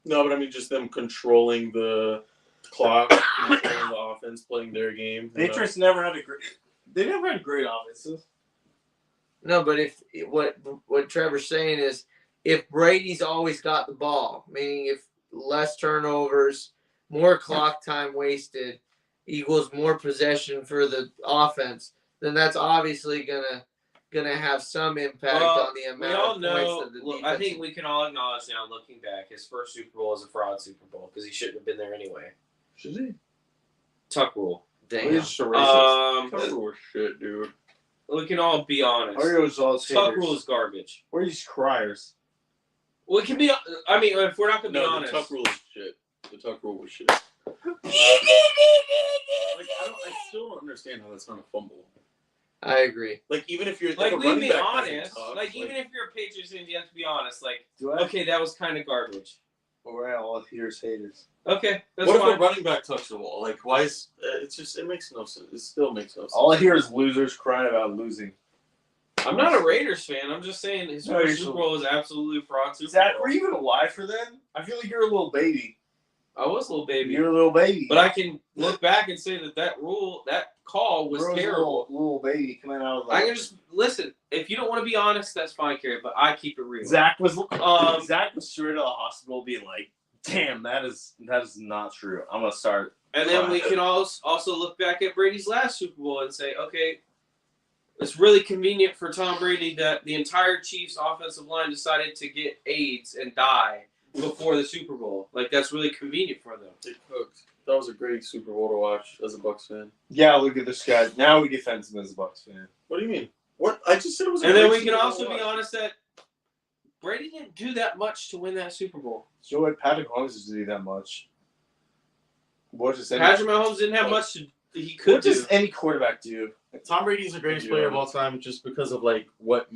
No, but I mean just them controlling the clock, controlling the offense, playing their game. you know? Patriots never had a great. They never had great offenses. No, but if what Trevor's saying is if Brady's always got the ball, meaning if less turnovers, more clock time wasted equals more possession for the offense, then that's obviously gonna have some impact on the We amount all of know. points that the Look, defense. I think we can all acknowledge now, looking back, his first Super Bowl is a fraud Super Bowl because he shouldn't have been there anyway. Should he? Tuck rule. Damn. He's just a racist. Cover was shit, dude. We can all be honest. Oreos all his Tuck haters. rule is garbage. We're these criers. Well, it can be. I mean, if we're not gonna be No, the honest, Tuck rule is shit. The Tuck rule was shit. Like, I still don't understand how that's not a fumble. I agree. Like, even if you're like a we can running be back hasn't honest. tucked, Like even if you're a Patriots fan, you have to be honest. Like, Do I? okay, that was kind of garbage. We're all here's haters. Okay, that's what if fine. a running back touched the ball? Like, why is it's just it makes no sense. It still makes no sense. All I hear is losers crying about losing. I'm not a Raiders fan. I'm just saying his No, first you're Super so- Bowl was absolutely fraud Super Zach, Bowl. were you even alive for then? I feel like you're a little baby. I was a little baby. You're a little baby. But I can look back and say that call was Bro's a terrible. little baby coming out of I can just listen. If you don't want to be honest, that's fine, Carrie. But I keep it real. Zach was straight out of the hospital being like, "Damn, that is not true. I'm gonna start." And then we can also look back at Brady's last Super Bowl and say, okay, it's really convenient for Tom Brady that the entire Chiefs offensive line decided to get AIDS and die before the Super Bowl. Like, that's really convenient for them. They cooked. That was a great Super Bowl to watch as a Bucs fan. Yeah, look at this guy. Now we defend him as a Bucs fan. What do you mean? What? I just said it was. And then we can also be honest that Brady didn't do that much to win that Super Bowl. So what Patrick Mahomes to do that much? What does any, Patrick Mahomes didn't have much he could what do. does any quarterback do? Tom Brady is the greatest Yeah. player of all time just because of like what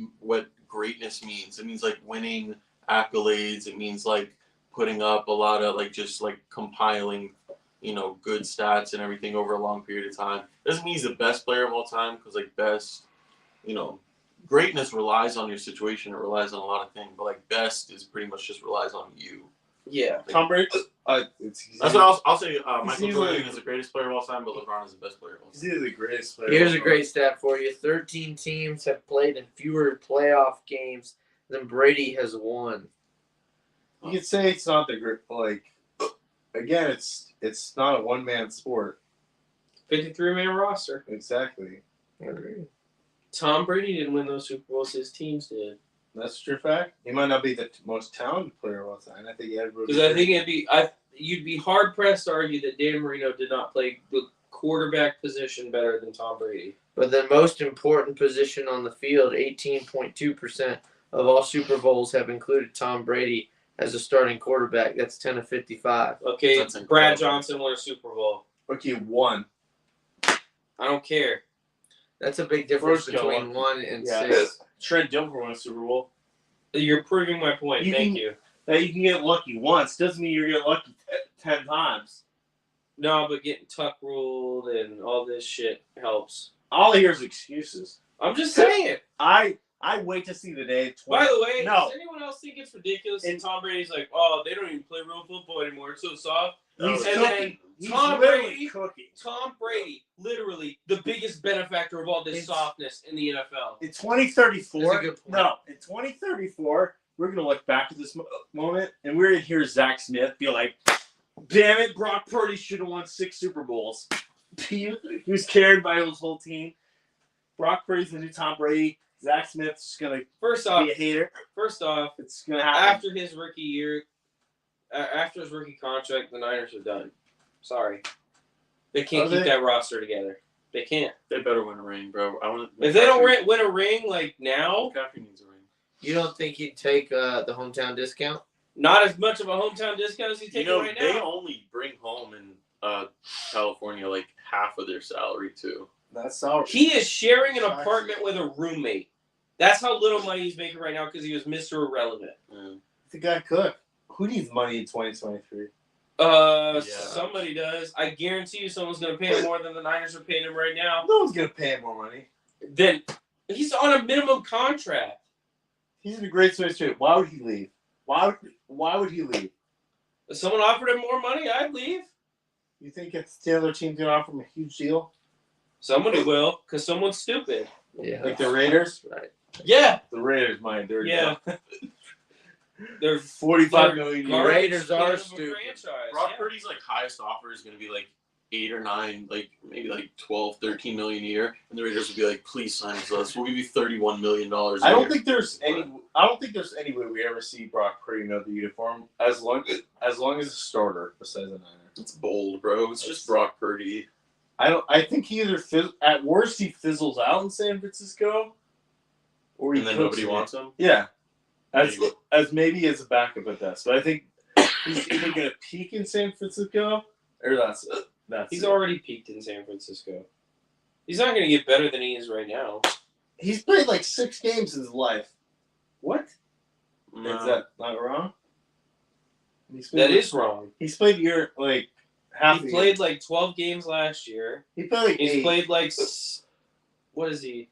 greatness means. It means like winning accolades. It means like putting up a lot of like just like compiling, good stats and everything over a long period of time. Doesn't mean he's the best player of all time because like best, greatness relies on your situation. It relies on a lot of things, but like best is pretty much just relies on you. Yeah. Tom Brady. That's what I'll say. Michael He's Jordan like- is the greatest player of all time, but LeBron is the best player of all He's time. either the greatest player. Here's of a all great stat for you: 13 teams have played in fewer playoff games than Brady has won. time. You could say it's not the great. Like, again, it's not a one man sport. 53-man roster. Exactly. Tom Brady didn't win those Super Bowls. His teams did. That's a true fact. He might not be the most talented player of all time. I think he had. Because I think you'd be hard pressed to argue that Dan Marino did not play the quarterback position better than Tom Brady. But the most important position on the field, 18.2% of all Super Bowls have included Tom Brady as a starting quarterback. That's 10 of 55. Okay, That's incredible. Brad Johnson won a Super Bowl. Okay, one. I don't care. That's a big difference First go between on. 1 and Yeah. 6. Trent Dilfer won a Super Bowl. You're proving my point. You Thank can- you. That you can get lucky once doesn't mean you're getting lucky 10 times. No, but getting tuck ruled and all this shit helps. All I hear is excuses. I'm just saying. I wait to see the day. By the way, No. does anyone else think it's ridiculous that Tom Brady's like, oh, they don't even play real football anymore. It's so soft. He's and cooking. then He's Tom literally Brady- cooking. Tom Brady, literally the biggest benefactor of all this It's- softness in the NFL. In 2034, That's a good point. no, in 2034, we're going to look back at this moment and we're going to hear Zach Smith be like, damn it, Brock Purdy should have won 6 Super Bowls. He was carried by his whole team. Brock Purdy's the new Tom Brady. Zach Smith's just going to First off, be a hater. It's It's going to happen. after his rookie year, after his rookie contract, the Niners are done. Sorry, they can't Are keep they? that roster together. They can't. They better win a ring, bro. If they don't win a ring like now, McCaffrey needs a ring. You don't think he'd take the hometown discount? not as much of a hometown discount as he's taking right they now. only bring home in California like half of their salary too. That's all. He is sharing an apartment with a roommate. That's how little money he's making right now because he was Mr. Irrelevant. Yeah. The guy Cook. Who needs money in 2023? Somebody does. I guarantee you someone's going to pay him more than the Niners are paying him right now. No one's gonna pay him more money. Then he's on a minimum contract. He's in a great situation. Why would he leave? Why would he leave? If someone offered him more money, I'd leave. You think it's the other team's gonna offer him a huge deal? Somebody will, because someone's stupid. Yeah. Like the Raiders? Right. Yeah, The Raiders might. They're yeah. They're 45 million. Gar- years. Raiders are kind of a stupid. franchise, Brock yeah. Purdy's like highest offer is going to be like 8 or 9, like maybe like 12, 13 million a year, and the Raiders would be like, "Please sign with us. We'll give you $31 million." I don't think there's any way we ever see Brock Purdy in another uniform as long as a starter besides a Niner. It's bold, bro. It's just Brock Purdy. I think he either at worst he fizzles out in San Francisco, or he And then cooks nobody in wants it. him. Yeah, as Maybe. maybe as a backup at best. But I think he's either gonna peak in San Francisco or that's He's it. already peaked in San Francisco. He's not going to get better than he is right now. He's played like 6 games in his life. What? No. Is that not wrong? That is wrong. He's played like half. He the played like 12 games last year. He played like He's 8. played like, what is he?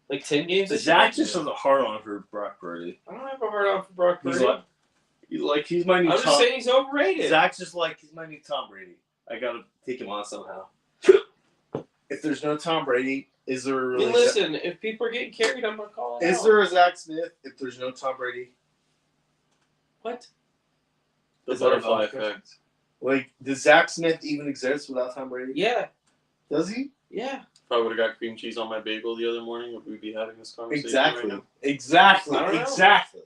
Like 10 games. this Zach year? just has a hard on for Brock Purdy. I don't have a hard on for Brock He's Purdy. he's my new I'm Tom. just saying he's overrated. Zach's just like he's my new Tom Brady. I gotta take him on somehow. If there's no Tom Brady, is there a really? And listen, if people are getting carried, I'm gonna call it Is out. there a Zach Smith if there's no Tom Brady? What? The Is that a butterfly vodka? effect. Like, does Zach Smith even exist without Tom Brady? Yeah, Does he? yeah. If I would have got cream cheese on my bagel the other morning, would we be having this conversation Exactly. right now? Exactly. I don't know. Exactly.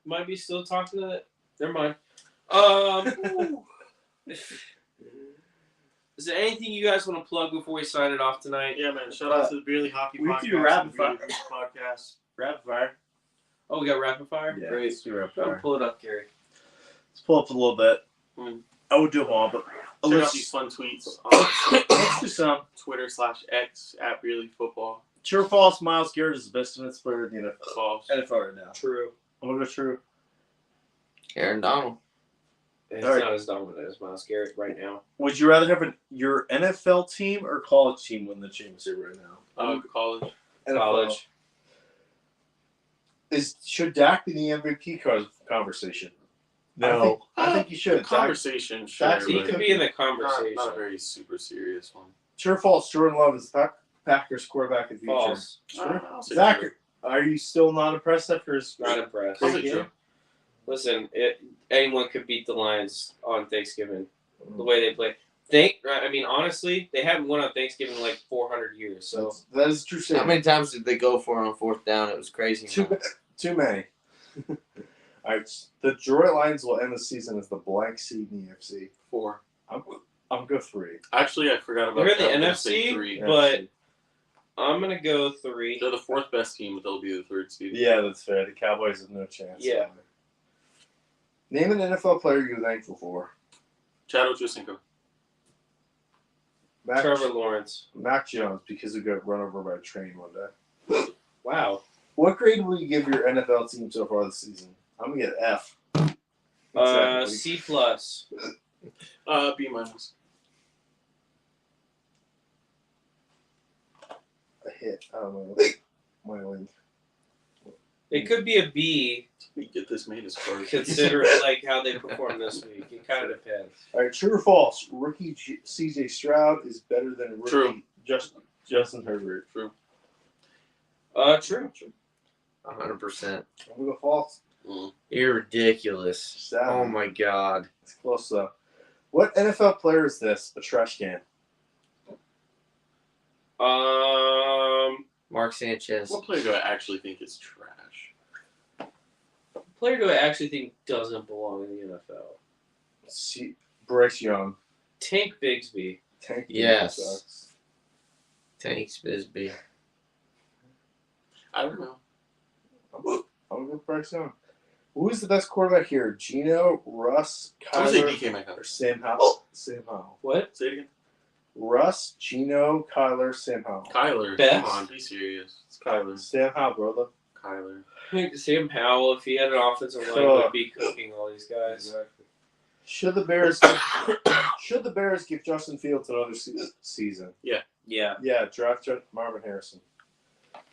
Might be still talking to that. Never mind. Is there anything you guys want to plug before we sign it off tonight? Yeah, man. Shout out to the Beerly Hockey we Podcast. do rapid the fire. Beerly Hoops Podcast. Rapid fire. Oh, we got rapid fire. Yeah. Great. Let's do rapid Go fire. pull it up, Gary. Let's pull up a little bit. Mm. I would do them all, but Check out let's, these fun tweets on let's do some. Twitter/X at Beerly Football. True or false? Miles Garrett is the best defense player in the False. NFL right now. True. I'm gonna go true. Aaron Donald. It's All right. not as dominant as Miles Garrett right now. Would you rather have your NFL team or college team win the championship right now? College. College. Should Dak be the MVP conversation? No. I think you should. Dak, Conversation, sure. Dak's He but could be in the not, conversation. not a very super serious one. true or false? Jordan Love is the Packers quarterback of the future. False. I'll say Zach, true. are you still not impressed after his? Not impressed. I'll say true. Listen, anyone could beat the Lions on Thanksgiving. The way they play. Honestly, they haven't won on Thanksgiving in like 400 years. So That is a true How statement. many times did they go for it on fourth down? It was crazy. Too many. All right, the Detroit Lions will end the season as the blank seed in the NFC. 4. I'm go 3. Actually, I forgot about You're in that. the I'm gonna say NFC? 3. But I'm gonna go 3. They're the 4th best team, but they'll be the 3rd seed. Yeah, that's fair. The Cowboys have no chance. Yeah. Name an NFL player you're thankful for. Chad Ochocinco. Trevor Lawrence. Mac Jones, because he got run over by a train one day. Wow. What grade will you give your NFL team so far this season? I'm gonna get F. Exactly. C plus. B minus. A hit. I don't know. My link. It could be a B, We get this made as far as considering like how they performed this week. It kind of depends. All right, true or false? Rookie C.J. Stroud is better than rookie True. Justin Herbert. True. True. 100%. I'm gonna go false. You're ridiculous. Sad. Oh my God. It's close though. What NFL player is this? A trash can. Mark Sanchez. What player do I actually think is trash? Player do I actually think doesn't belong in the NFL? Bryce Young. Tank Bigsby. Tank Yes. sucks. Tanks Bisbee. I don't know. I'm gonna go Bryce Young. Who's the best quarterback here? Gino, Russ, I would say Kyler, DK Metcalf. or Sam Howell? Sam Howell. What? Say it again. Russ, Gino, Kyler, Sam Howell. Kyler. Best? Come on, be serious. It's Kyler. Sam Howell, brother. Kyler. I think Sam Howell, if he had an offensive line, would be cooking all these guys. Exactly. Should the Bears give Justin Fields another season? Yeah. Yeah, draft Marvin Harrison.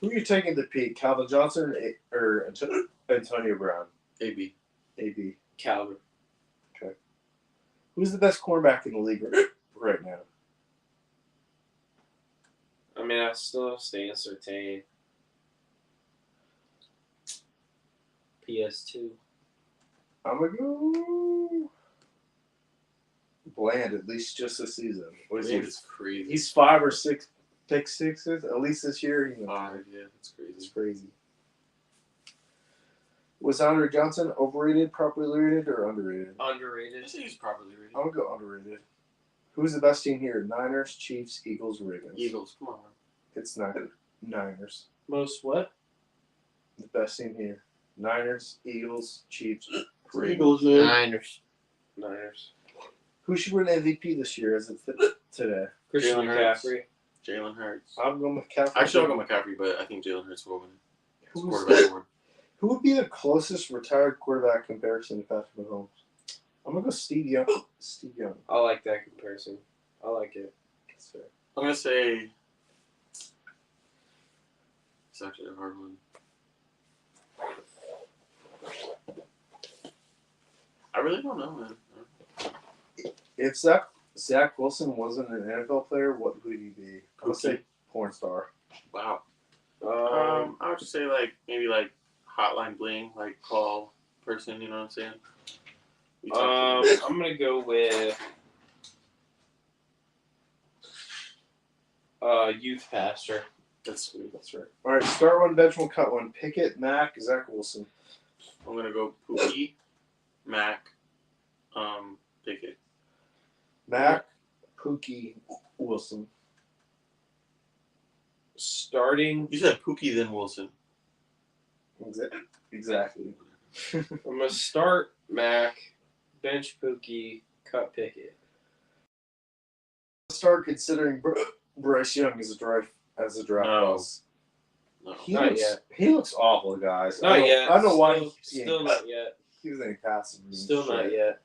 Who are you taking to Pete? Calvin Johnson or Antonio Brown? AB. AB. Calvin. Who's the best cornerback in the league right now? I mean, I still stay Surtain. PS2. I'm gonna go Bland, at least just this season. What is he? It's crazy. He's 5 or 6 pick sixes at least this year. You know, 5, yeah, that's it's crazy. crazy. Was Andre Johnson overrated, properly rated, or underrated? I Underrated. say he's properly rated. I'm gonna go underrated. Who's the best team here? Niners, Chiefs, Eagles, Ravens. Eagles, come on. It's Niners. Most what? The best team here. Niners, Eagles, Chiefs, Ravens. Eagles, man. Niners. Niners. Who should win MVP this year as it fit today? Christian Jalen Hurts. McCaffrey. Jalen Hurts. I'm going McCaffrey. Actually, I'll go McCaffrey, but I think Jalen Hurts will win it. It's Who's- quarterback award. Who would be the closest retired quarterback comparison to Patrick Mahomes? I'm gonna go Steve Young. Steve Young. I like that comparison. I like it. That's fair. I'm going to say It's actually a hard one. I really don't know, man. If Zach Wilson wasn't an NFL player, what would he be? I would say porn star. Wow. I would just say like maybe like hotline bling, like call person. You know what I'm saying? You talk to them. I'm gonna go with youth pastor. That's sweet. That's right. All right, start one, bench one, cut one. Pickett, Mac, Zach Wilson. I'm gonna go Pookie, Mac, Pickett. Mac, Pookie, Wilson. Starting, You said Pookie then Wilson. Exactly. I'm gonna start Mac, bench Pookie, cut Pickett. Start considering Bryce Young as a draft No. boss. No. Not looks, yet. He looks awful, guys. Not yet. I don't know why Still, he still not yet. he was any passive. Still not yet.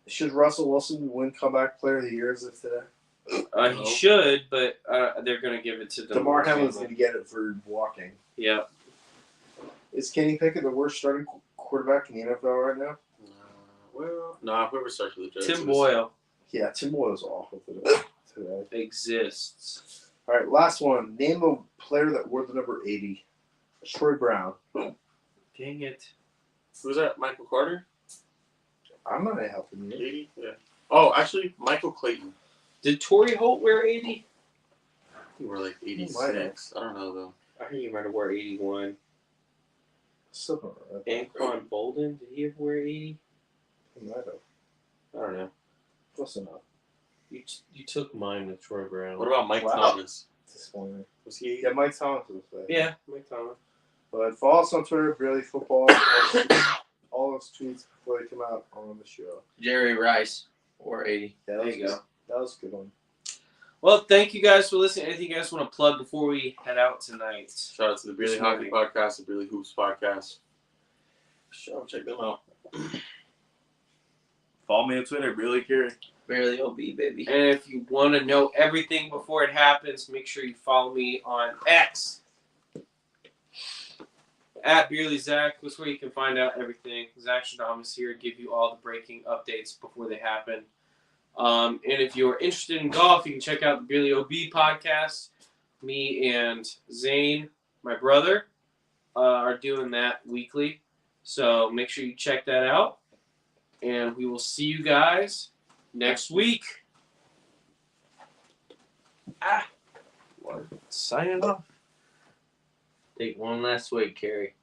Should Russell Wilson win comeback player of the year as of today? He should, but they're gonna give it to DeMar Hamlin's Hamlin. going to get it for walking. Yeah. Is Kenny Pickett the worst starting quarterback in the NFL right now? Well, no, whoever starts with the Jets. Tim Boyle Yeah, Tim Boyle's awful today. exists. All right, last one. Name a player that wore the number 80. Troy Brown. Dang it. Who's that? Michael Carter? I'm not helping you. 80? Yeah. Oh, actually, Michael Clayton. Did Torrey Holt wear 80? He wore like might 86. I don't know, though. I heard he might have wore 81. Still not right. Anquan Bolden, did he ever wear 80? He might have. I don't know. Close enough. You took mine with Troy Brown. What about Mike Wow. Thomas? Disappointing. Was he? Yeah, Mike Thomas was there. Yeah, Mike Thomas. But follow us on Twitter, Barely Football. All those tweets before they come out on the show. Jerry Rice or 80. Yeah, There you go. That was a good one. Well, thank you guys for listening. Anything you guys want to plug before we head out tonight? Shout out to the Barely This Hockey morning. Podcast, the Barely Hoops Podcast. Check them out. Follow me on Twitter, Barely Carey. Barely OB, baby. And if you want to know everything before it happens, make sure you follow me on X at Beerly Zach. That's where you can find out everything. Zach Shadam is here to give you all the breaking updates before they happen. And if you're interested in golf, you can check out the Beerly OB podcast. Me and Zane, my brother, are doing that weekly. So make sure you check that out. And we will see you guys next week. Signing off. Take one last swig, Carrie.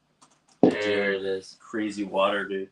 There it is. Crazy water, dude.